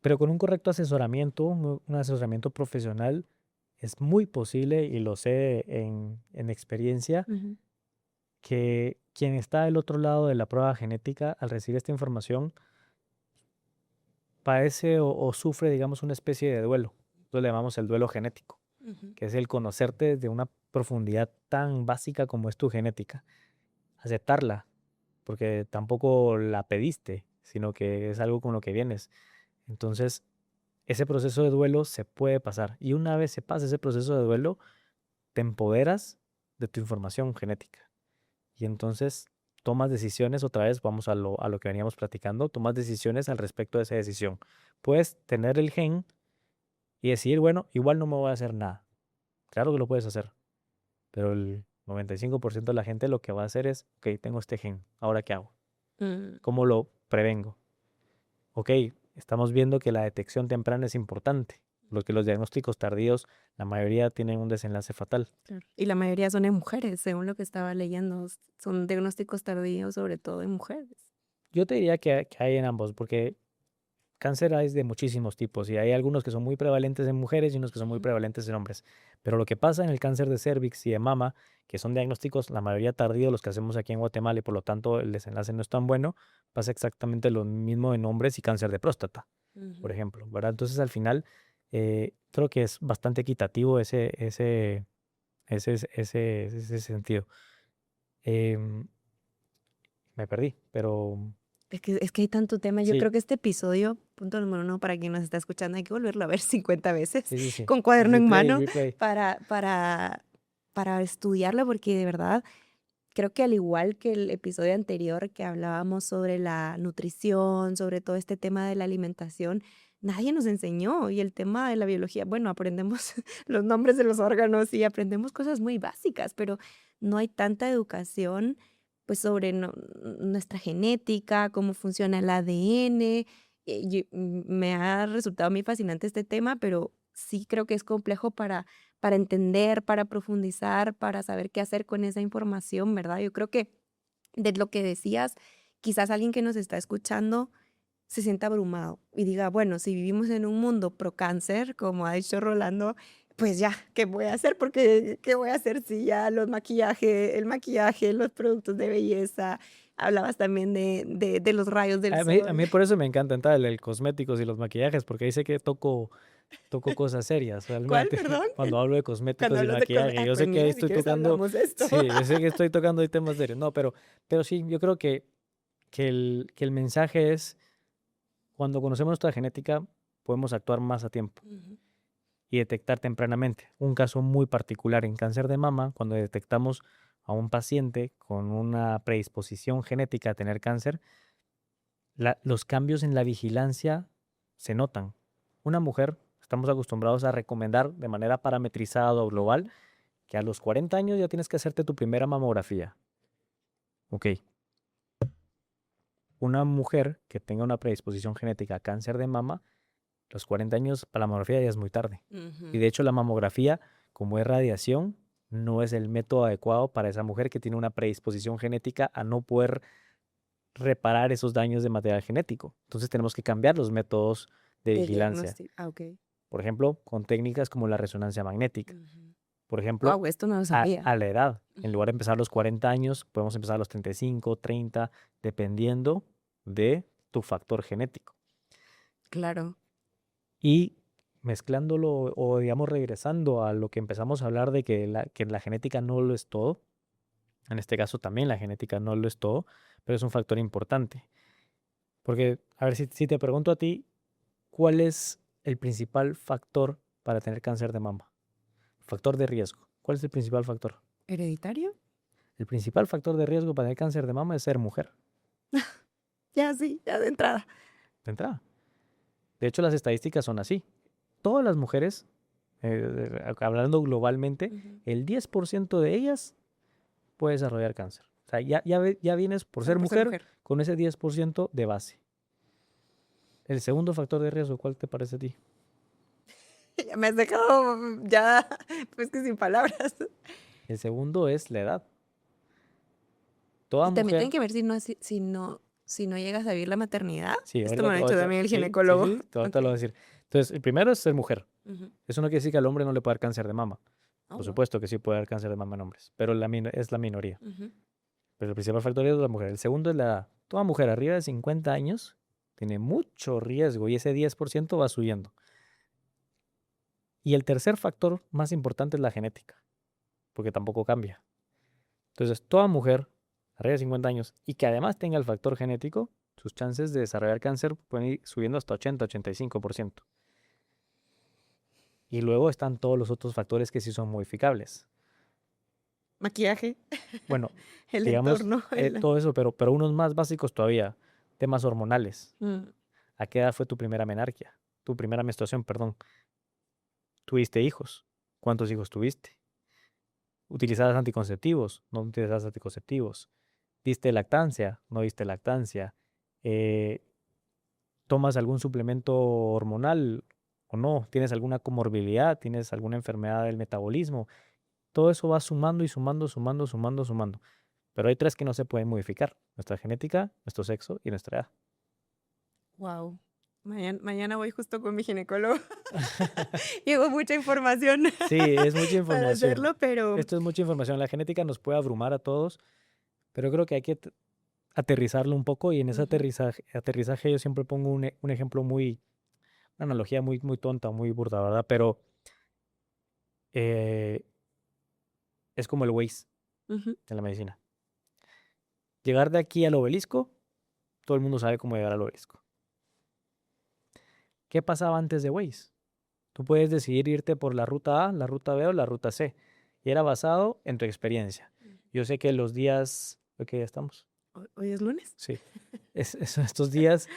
Pero con un correcto asesoramiento, un asesoramiento profesional, es muy posible, y lo sé en experiencia, que quien está del otro lado de la prueba genética, al recibir esta información, padece o sufre, digamos, una especie de duelo. Entonces le llamamos el duelo genético, que es el conocerte desde una profundidad tan básica como es tu genética. Aceptarla, porque tampoco la pediste, sino que es algo con lo que vienes. Entonces, ese proceso de duelo se puede pasar. Y una vez se pasa ese proceso de duelo, te empoderas de tu información genética. Y entonces tomas decisiones, otra vez vamos a lo que veníamos platicando, tomas decisiones al respecto de esa decisión. Puedes tener el gen y decir, bueno, igual no me voy a hacer nada. Claro que lo puedes hacer, pero el 95% de la gente lo que va a hacer es, ok, tengo este gen, ¿ahora qué hago? ¿Cómo lo prevengo? Ok, estamos viendo que la detección temprana es importante, porque los diagnósticos tardíos, la mayoría tienen un desenlace fatal. Claro. Y la mayoría son en mujeres, según lo que estaba leyendo. Son diagnósticos tardíos, sobre todo en mujeres. Yo te diría que hay en ambos, porque cáncer hay de muchísimos tipos y hay algunos que son muy prevalentes en mujeres y unos que son muy prevalentes en hombres. Pero lo que pasa en el cáncer de cervix y de mama, que son diagnósticos la mayoría tardíos, los que hacemos aquí en Guatemala, y por lo tanto el desenlace no es tan bueno, pasa exactamente lo mismo en hombres y cáncer de próstata, por ejemplo, ¿verdad? Entonces al final creo que es bastante equitativo ese sentido. Em, Me perdí, pero Es que hay tanto tema. Yo sí, creo que este episodio, punto número 1, para quien nos está escuchando, hay que volverlo a ver 50 veces sí. con cuaderno en Replay, mano replay. para estudiarlo, porque de verdad creo que al igual que el episodio anterior que hablábamos sobre la nutrición, sobre todo este tema de la alimentación, nadie nos enseñó. Y el tema de la biología, bueno, aprendemos los nombres de los órganos y aprendemos cosas muy básicas, pero no hay tanta educación pues sobre nuestra genética, cómo funciona el ADN. Me ha resultado muy fascinante este tema, pero sí creo que es complejo para entender, para profundizar, para saber qué hacer con esa información, ¿verdad? Yo creo que de lo que decías, quizás alguien que nos está escuchando se sienta abrumado y diga, bueno, si vivimos en un mundo pro cáncer, como ha dicho Rolando, pues ya, ¿qué voy a hacer? Porque, ¿qué voy a hacer si ya el maquillaje, los productos de belleza? Hablabas también de los rayos del A sol. mí por eso me encanta entrar el cosméticos y los maquillajes, porque ahí sé que toco cosas serias, ¿Cuál, realmente. perdón? Cuando hablo de Cuando cosméticos y hablas de maquillaje, yo pues sé que ahí mira, si estoy quieres tocando, hablamos de esto. sí, yo sé que estoy tocando ahí temas serios. No, pero sí, yo creo que el mensaje es, cuando conocemos nuestra genética, podemos actuar más a tiempo y detectar tempranamente. Un caso muy particular en cáncer de mama, cuando detectamos a un paciente con una predisposición genética a tener cáncer, los cambios en la vigilancia se notan. Una mujer, estamos acostumbrados a recomendar de manera parametrizada o global que a los 40 años ya tienes que hacerte tu primera mamografía. Ok. una mujer que tenga una predisposición genética a cáncer de mama, los 40 años para la mamografía ya es muy tarde. Y de hecho la mamografía, como es radiación, no es el método adecuado para esa mujer que tiene una predisposición genética a no poder reparar esos daños de material genético. Entonces tenemos que cambiar los métodos de vigilancia. Ok. Por ejemplo, con técnicas como la resonancia magnética. Por ejemplo, Wow, esto no lo a sabía. la edad. En lugar de empezar a los 40 años, podemos empezar a los 35, 30, dependiendo de tu factor genético. Claro. Y mezclándolo o digamos regresando a lo que empezamos a hablar de que la genética no lo es todo, en este caso también la genética no lo es todo, pero es un factor importante. Porque, a ver, si te pregunto a ti, ¿cuál es el principal factor para tener cáncer de mama? Factor de riesgo. ¿Cuál es el principal factor? ¿Hereditario? El principal factor de riesgo para tener cáncer de mama es ser mujer, Ya sí, ya de entrada. de entrada. De hecho, las estadísticas son así. Todas las mujeres, hablando globalmente, el 10% de ellas puede desarrollar cáncer. O sea, ya vienes por ser mujer con ese 10% de base. El segundo factor de riesgo, ¿cuál te parece a ti? Ya me has dejado ya, pues que sin palabras. El segundo es la edad. Toda Y también mujer... tienen que ver si no llegas a vivir la maternidad. Sí, Esto me lo ha dicho ahorita- también el sí, ginecólogo. sí, te Ok. lo voy a decir. Entonces, el primero es ser mujer. Ujú. Eso no quiere decir que al hombre no le pueda dar cáncer de mama. Oh, Por wow. supuesto que sí puede dar cáncer de mama en hombres, pero es la minoría. Ujú. Pero el principal factor es la mujer. El segundo es la edad. Toda mujer arriba de 50 años tiene mucho riesgo y ese 10% va subiendo. Y el tercer factor más importante es la genética, porque tampoco cambia. Entonces, toda mujer arriba de 50 años y que además tenga el factor genético, sus chances de desarrollar cáncer pueden ir subiendo hasta 80-85%. Y luego están todos los otros factores que sí son modificables. Maquillaje, Bueno, el digamos, entorno. todo eso, pero unos más básicos todavía, temas hormonales. ¿A qué edad fue tu primera menarquia? Tu primera menstruación, perdón. ¿Tuviste hijos? ¿Cuántos hijos tuviste? ¿Utilizabas anticonceptivos? ¿No utilizabas anticonceptivos? ¿Diste lactancia? ¿No diste lactancia? Eh, ¿Tomas algún suplemento hormonal o no? ¿Tienes alguna comorbilidad? ¿Tienes alguna enfermedad del metabolismo? Todo eso va sumando y sumando. Pero hay tres que no se pueden modificar: nuestra genética, nuestro sexo y nuestra edad. Wow. Mañana voy justo con mi ginecólogo. Llegó mucha información Sí, es mucha para información. hacerlo, pero Esto es mucha información. La genética nos puede abrumar a todos, pero creo que hay que aterrizarlo un poco y en ese Ujú. aterrizaje yo siempre pongo un ejemplo una analogía muy tonta, muy burda, ¿verdad? Pero eh, es como el Waze Ujú. en la medicina. Llegar de aquí al obelisco, todo el mundo sabe cómo llegar al obelisco. ¿Qué pasaba antes de Waze? Tú puedes decidir irte por la ruta A, la ruta B o la ruta C. Y era basado en tu experiencia. Yo sé que los días... ¿Qué día estamos? ¿Hoy es lunes? Sí. Estos días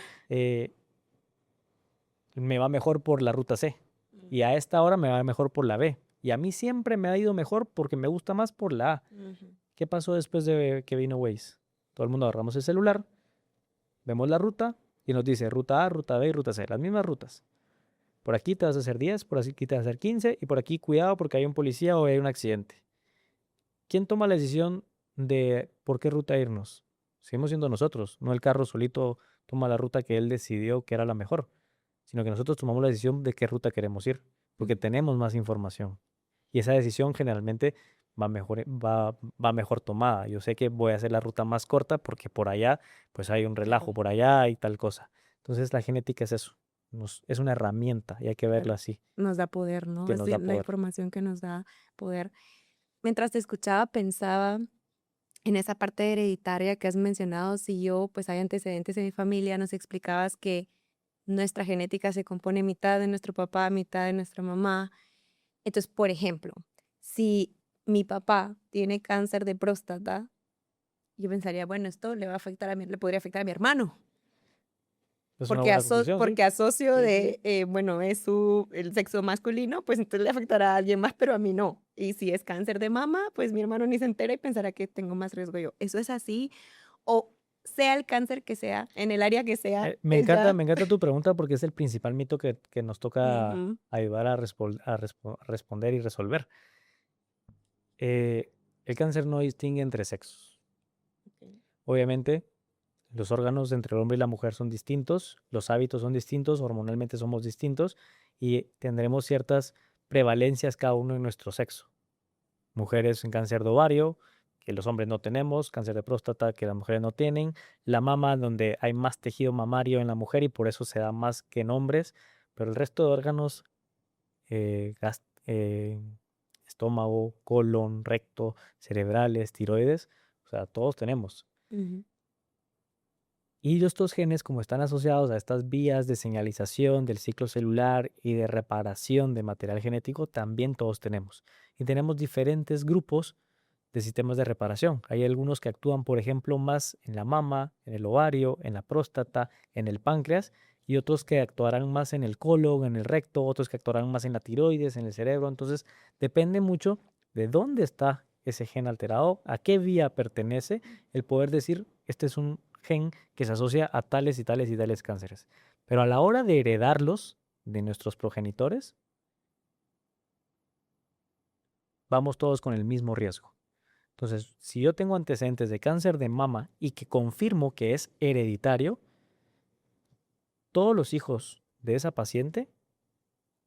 me va mejor por la ruta C. Y a esta hora me va mejor por la B. Y a mí siempre me ha ido mejor porque me gusta más por la A. Ujú. ¿Qué pasó después de que vino Waze? Todo el mundo agarramos el celular, vemos la ruta y nos dice ruta A, ruta B y ruta C. Las mismas rutas. Por aquí te vas a hacer 10, por aquí te vas a hacer 15 y por aquí cuidado porque hay un policía o hay un accidente. ¿Quién toma la decisión de por qué ruta irnos? Seguimos siendo nosotros, no el carro solito toma la ruta que él decidió que era la mejor, sino que nosotros tomamos la decisión de qué ruta queremos ir, porque tenemos más información. Y esa decisión generalmente va mejor tomada. Yo sé que voy a hacer la ruta más corta porque por allá pues hay un relajo, por allá hay tal cosa. Entonces la genética es eso, es una herramienta y hay que verlo Claro. así, Nos da poder, ¿no? que Es nos da la poder. información que nos da poder. Mientras te escuchaba, pensaba en esa parte hereditaria que has mencionado. Si yo, pues hay antecedentes en mi familia, nos explicabas que nuestra genética se compone mitad de nuestro papá, mitad de nuestra mamá. Entonces, por ejemplo, si mi papá tiene cáncer de próstata, yo pensaría, bueno, esto le va a afectar le podría afectar a mi hermano, Es una buena conclusión, sí. porque asocio Sí, sí, de, sí. bueno, es el sexo masculino, pues entonces le afectará a alguien más, pero a mí no. Y si es cáncer de mama, pues mi hermano ni se entera y pensará que tengo más riesgo yo. ¿Eso es así? ¿O sea el cáncer que sea, en el área que sea, Me es ya. encanta tu pregunta porque es el principal mito que nos toca Ujú. ayudar a responder y resolver. Eh, el cáncer no distingue entre sexos. Ok. Obviamente, los órganos entre el hombre y la mujer son distintos, los hábitos son distintos, hormonalmente somos distintos y tendremos ciertas prevalencias cada uno en nuestro sexo. Mujeres en cáncer de ovario, que los hombres no tenemos, cáncer de próstata, que las mujeres no tienen, la mama, donde hay más tejido mamario en la mujer y por eso se da más que en hombres, pero el resto de órganos, estómago, colon, recto, cerebrales, tiroides, o sea, todos tenemos. Ujú. Y estos genes, como están asociados a estas vías de señalización del ciclo celular y de reparación de material genético, también todos tenemos. Y tenemos diferentes grupos de sistemas de reparación. Hay algunos que actúan, por ejemplo, más en la mama, en el ovario, en la próstata, en el páncreas, y otros que actuarán más en el colon, en el recto, otros que actuarán más en la tiroides, en el cerebro. Entonces, depende mucho de dónde está ese gen alterado, a qué vía pertenece, el poder decir, este es un gen que se asocia a tales y tales y tales cánceres. Pero a la hora de heredarlos de nuestros progenitores, vamos todos con el mismo riesgo. Entonces, si yo tengo antecedentes de cáncer de mama y que confirmo que es hereditario, todos los hijos de esa paciente,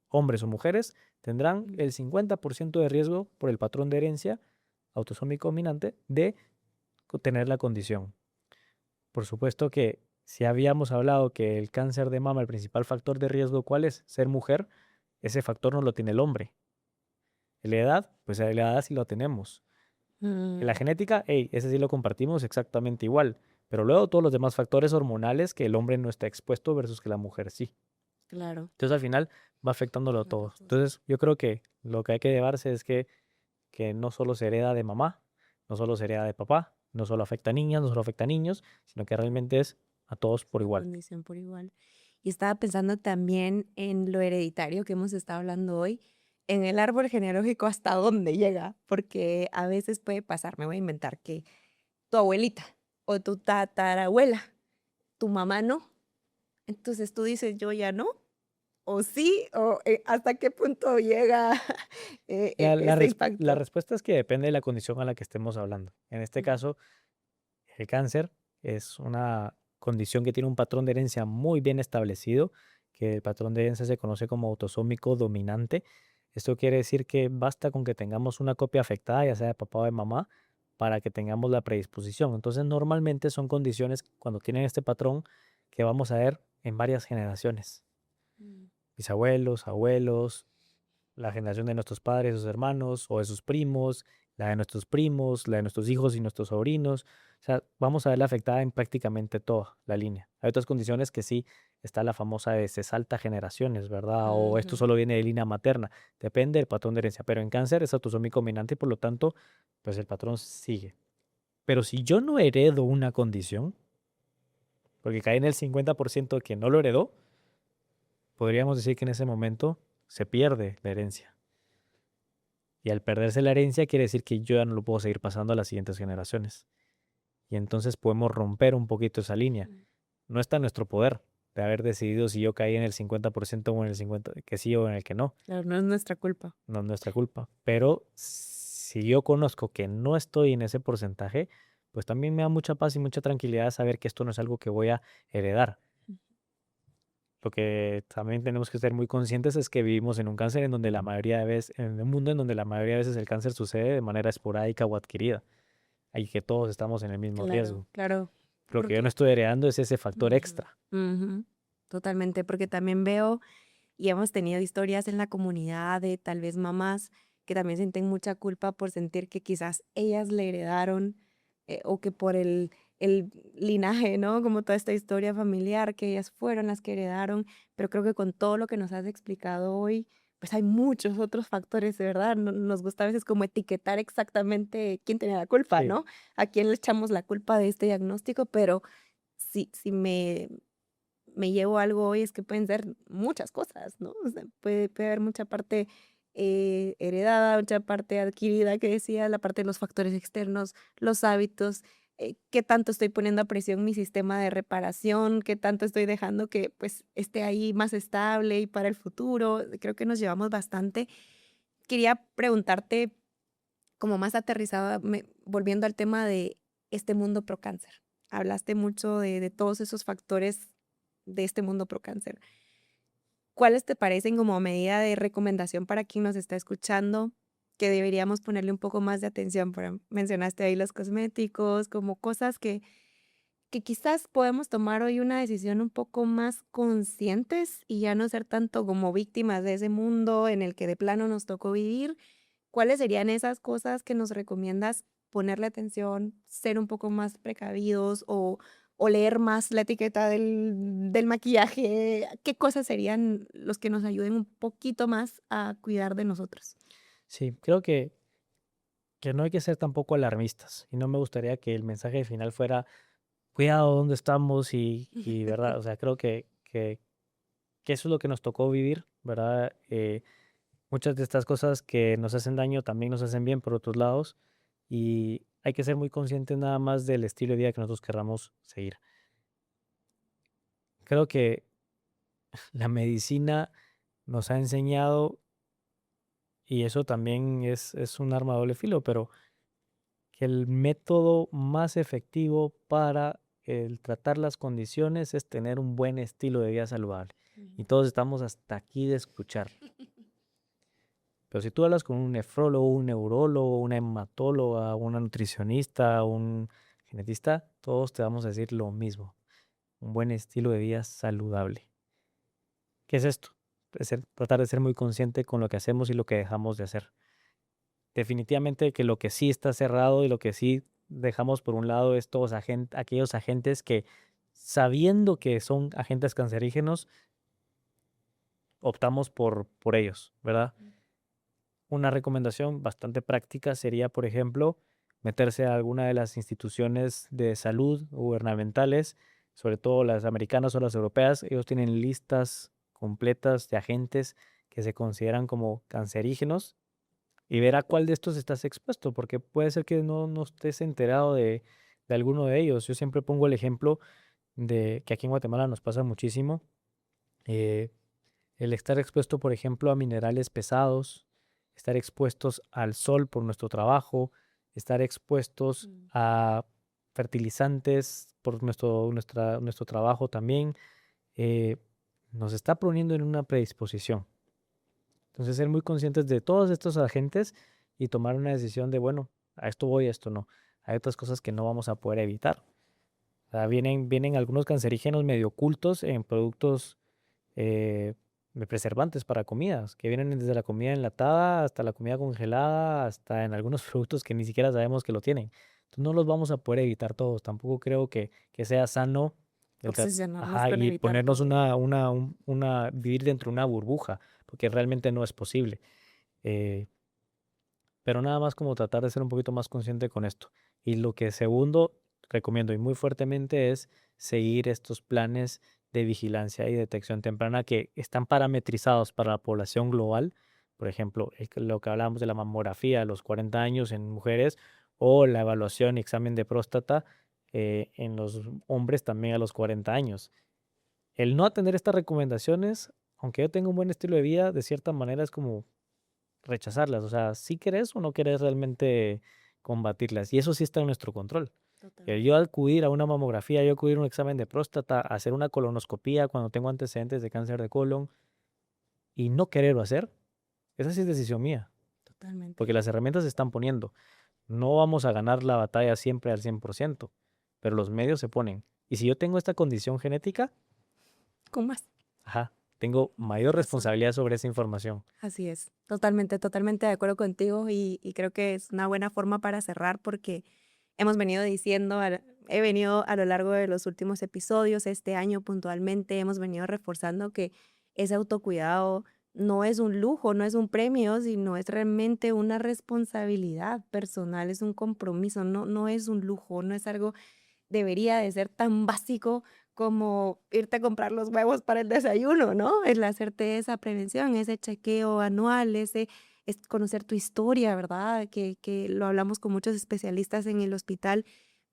hombres o mujeres, tendrán el 50% de riesgo por el patrón de herencia autosómico dominante de tener la condición. Por supuesto que si habíamos hablado que el cáncer de mama, el principal factor de riesgo, ¿cuál es? Ser mujer, ese factor no lo tiene el hombre. La edad, pues la edad sí lo tenemos. En la Mm, genética, hey, ese sí lo compartimos exactamente igual. Pero luego todos los demás factores hormonales que el hombre no está expuesto versus que la mujer sí. claro, Entonces al final va afectándolo claro, todo. Entonces yo creo que lo que hay que llevarse es que no solo se hereda de mamá, no solo se hereda de papá, no solo afecta a niñas, no solo afecta a niños, sino que realmente es a todos por la igual. condición por igual. Y estaba pensando también en lo hereditario que hemos estado hablando hoy, en el árbol genealógico hasta dónde llega, porque a veces puede pasar, me voy a inventar que tu abuelita o tu tatarabuela, tu mamá no. Entonces tú dices, yo ya no, o sí, o hasta qué punto llega ese La impacto. respuesta es que depende de la condición a la que estemos hablando. En este Ujú. caso, el cáncer es una condición que tiene un patrón de herencia muy bien establecido, que el patrón de herencia se conoce como autosómico dominante. Esto quiere decir que basta con que tengamos una copia afectada, ya sea de papá o de mamá, para que tengamos la predisposición. Entonces, normalmente son condiciones cuando tienen este patrón que vamos a ver en varias generaciones. Mm. Bisabuelos, abuelos, la generación de nuestros padres, sus hermanos o de sus primos, la de nuestros primos, la de nuestros hijos y nuestros sobrinos. O sea, vamos a verla afectada en prácticamente toda la línea. Hay otras condiciones que sí, está la famosa de se salta generaciones, ¿verdad? O esto Ujú. solo viene de línea materna. Depende del patrón de herencia. Pero en cáncer es autosómico dominante y por lo tanto, pues el patrón sigue. Pero si yo no heredo una condición, porque cae en el 50% que no lo heredó, podríamos decir que en ese momento se pierde la herencia. Y al perderse la herencia quiere decir que yo ya no lo puedo seguir pasando a las siguientes generaciones. Y entonces podemos romper un poquito esa línea. Mm. No está en nuestro poder de haber decidido si yo caí en el 50% o en el 50% que sí o en el que no. Claro, no es nuestra culpa. No es nuestra culpa. Pero si yo conozco que no estoy en ese porcentaje, pues también me da mucha paz y mucha tranquilidad saber que esto no es algo que voy a heredar. Lo que también tenemos que ser muy conscientes es que vivimos en un cáncer en donde la mayoría de veces, en un mundo en donde la mayoría de veces el cáncer sucede de manera esporádica o adquirida. Y que todos estamos en el mismo Claro, riesgo. claro, Lo que yo no porque estoy heredando es ese factor ujú, extra. ujú, totalmente, porque también veo y hemos tenido historias en la comunidad de tal vez mamás que también sienten mucha culpa por sentir que quizás ellas le heredaron o que por el linaje, ¿no? Como toda esta historia familiar, que ellas fueron las que heredaron, pero creo que con todo lo que nos has explicado hoy, pues hay muchos otros factores, de verdad. Nos gusta a veces como etiquetar exactamente quién tenía la culpa, Sí, ¿no? A quién le echamos la culpa de este diagnóstico, pero si me llevo algo hoy es que pueden ser muchas cosas, ¿no? O sea, puede haber mucha parte heredada, mucha parte adquirida, que decía, la parte de los factores externos, los hábitos, qué tanto estoy poniendo a presión mi sistema de reparación, qué tanto estoy dejando que pues esté ahí más estable y para el futuro. Creo que nos llevamos bastante. Quería preguntarte como más aterrizada, volviendo al tema de este mundo pro cáncer. Hablaste mucho de todos esos factores de este mundo pro cáncer. ¿Cuáles te parecen como medida de recomendación para quien nos está escuchando que deberíamos ponerle un poco más de atención? Mencionaste ahí los cosméticos, como cosas que quizás podemos tomar hoy una decisión un poco más conscientes y ya no ser tanto como víctimas de ese mundo en el que de plano nos tocó vivir. ¿Cuáles serían esas cosas que nos recomiendas ponerle atención, ser un poco más precavidos o leer más la etiqueta del maquillaje? ¿Qué cosas serían los que nos ayuden un poquito más a cuidar de nosotros? Sí, creo que no hay que ser tampoco alarmistas y no me gustaría que el mensaje final fuera cuidado dónde estamos y verdad, o sea, creo que eso es lo que nos tocó vivir, ¿verdad? Muchas de estas cosas que nos hacen daño también nos hacen bien por otros lados y hay que ser muy conscientes nada más del estilo de vida que nosotros querramos seguir. Creo que la medicina nos ha enseñado, y eso también es un arma de doble filo, pero que el método más efectivo para el tratar las condiciones es tener un buen estilo de vida saludable. Ujú. Y todos estamos hasta aquí de escuchar. Pero si tú hablas con un nefrólogo, un neurólogo, una hematóloga, una nutricionista, un genetista, todos te vamos a decir lo mismo. Un buen estilo de vida saludable. ¿Qué es esto? Tratar de ser muy consciente con lo que hacemos y lo que dejamos de hacer. Definitivamente que lo que sí está cerrado y lo que sí dejamos por un lado es todos aquellos agentes que, sabiendo que son agentes cancerígenos, optamos por ellos, ¿verdad? Una recomendación bastante práctica sería, por ejemplo, meterse a alguna de las instituciones de salud gubernamentales, sobre todo las americanas o las europeas. Ellos tienen listas completas de agentes que se consideran como cancerígenos y ver a cuál de estos estás expuesto, porque puede ser que no estés enterado de alguno de ellos. Yo siempre pongo el ejemplo de que aquí en Guatemala nos pasa muchísimo. eh, el estar expuesto, por ejemplo, a minerales pesados, estar expuestos al sol por nuestro trabajo, estar expuestos Mm. a fertilizantes por nuestro trabajo también, eh, nos está poniendo en una predisposición. Entonces, ser muy conscientes de todos estos agentes y tomar una decisión de, bueno, a esto voy, a esto no. Hay otras cosas que no vamos a poder evitar. O sea, vienen algunos cancerígenos medio ocultos en productos de preservantes para comidas, que vienen desde la comida enlatada hasta la comida congelada, hasta en algunos productos que ni siquiera sabemos que lo tienen. Entonces, no los vamos a poder evitar todos. Tampoco creo que sea sano Obsesionarnos ajá, con y evitar ponernos todo. vivir dentro de una burbuja, porque realmente no es posible. Eh, pero nada más como tratar de ser un poquito más consciente con esto. Y lo que segundo recomiendo y muy fuertemente es seguir estos planes de vigilancia y detección temprana que están parametrizados para la población global. Por ejemplo, lo que hablábamos de la mamografía a los 40 años en mujeres o la evaluación y examen de próstata en los hombres también a los 40 años. El no atender estas recomendaciones, aunque yo tenga un buen estilo de vida, de cierta manera es como rechazarlas. O sea, si querés o no querés realmente combatirlas. Y eso sí está en nuestro control. Yo Totalmente. acudir a una mamografía, yo acudir a un examen de próstata, hacer una colonoscopía cuando tengo antecedentes de cáncer de colon y no quererlo hacer, esa sí es decisión mía, Totalmente. porque las herramientas se están poniendo. No vamos a ganar la batalla siempre al 100%, pero los medios se ponen. Y si yo tengo esta condición genética, Con más. ajá, tengo Más mayor razón. responsabilidad sobre esa información. Así es, totalmente, totalmente de acuerdo contigo y creo que es una buena forma para cerrar porque hemos venido diciendo, he venido a lo largo de los últimos episodios, este año puntualmente, hemos venido reforzando que ese autocuidado no es un lujo, no es un premio, sino es realmente una responsabilidad personal, es un compromiso, no es un lujo, no es algo debería de ser tan básico como irte a comprar los huevos para el desayuno, ¿no? El hacerte esa prevención, ese chequeo anual, ese es conocer tu historia, ¿verdad? Que lo hablamos con muchos especialistas en el hospital.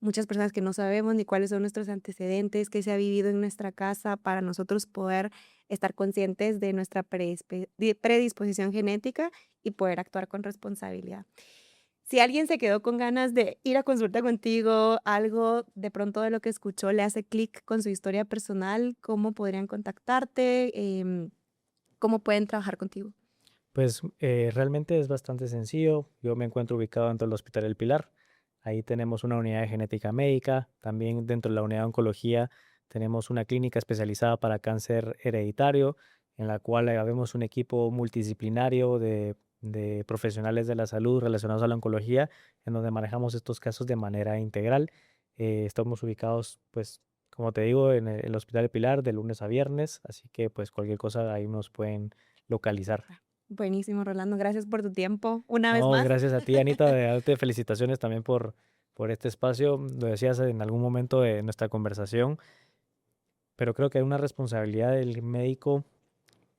muchas personas que no sabemos ni cuáles son nuestros antecedentes, qué se ha vivido en nuestra casa, para nosotros poder estar conscientes de nuestra predisposición genética y poder actuar con responsabilidad. Si alguien se quedó con ganas de ir a consulta contigo, algo de pronto de lo que escuchó le hace clic con su historia personal, ¿cómo podrían contactarte? ¿Cómo pueden trabajar contigo? Pues realmente es bastante sencillo. Yo me encuentro ubicado dentro del Hospital El Pilar. Ahí tenemos una unidad de genética médica. También dentro de la unidad de oncología tenemos una clínica especializada para cáncer hereditario, en la cual habemos un equipo multidisciplinario de profesionales de la salud relacionados a la oncología, en donde manejamos estos casos de manera integral. Estamos ubicados, pues, como te digo, en el Hospital El Pilar de lunes a viernes, así que pues cualquier cosa ahí nos pueden localizar. Buenísimo, Rolando. Gracias por tu tiempo una vez No, más. gracias a ti, Anita, de darte felicitaciones también por este espacio. Lo decías en algún momento de nuestra conversación, pero creo que hay una responsabilidad del médico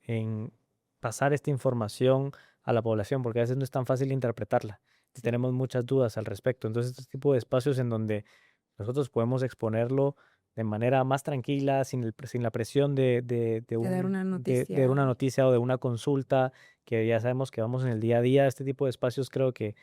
en pasar esta información a la población, porque a veces no es tan fácil interpretarla y Sí, tenemos muchas dudas al respecto. Entonces, este tipo de espacios en donde nosotros podemos exponerlo de manera más tranquila, sin la presión de dar una de noticia. una noticia o de una consulta, que ya sabemos que vamos en el día a día. Este tipo de espacios creo que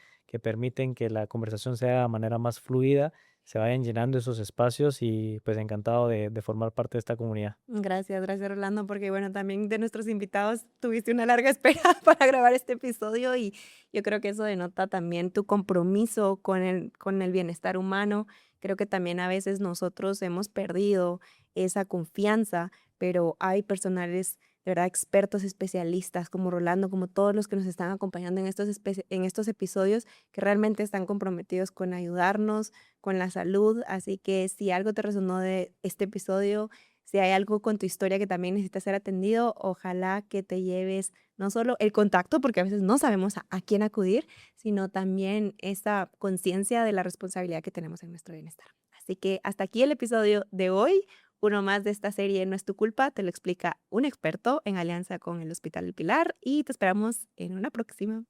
permiten que la conversación sea de manera más fluida, se vayan llenando esos espacios y pues encantado de formar parte de esta comunidad. Gracias, gracias, Rolando, porque bueno, también de nuestros invitados tuviste una larga espera para grabar este episodio y yo creo que eso denota también tu compromiso con el bienestar humano. Creo que también a veces nosotros hemos perdido esa confianza, pero hay personales, de verdad, expertos, especialistas como Rolando, como todos los que nos están acompañando en estos episodios, que realmente están comprometidos con ayudarnos, con la salud. Así que si algo te resonó de este episodio, si hay algo con tu historia que también necesita ser atendido, ojalá que te lleves no solo el contacto, porque a veces no sabemos a quién acudir, sino también esa conciencia de la responsabilidad que tenemos en nuestro bienestar. Así que hasta aquí el episodio de hoy. Uno más de esta serie No es tu culpa, te lo explica un experto en alianza con el Hospital El Pilar y te esperamos en una próxima.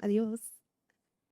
Adiós.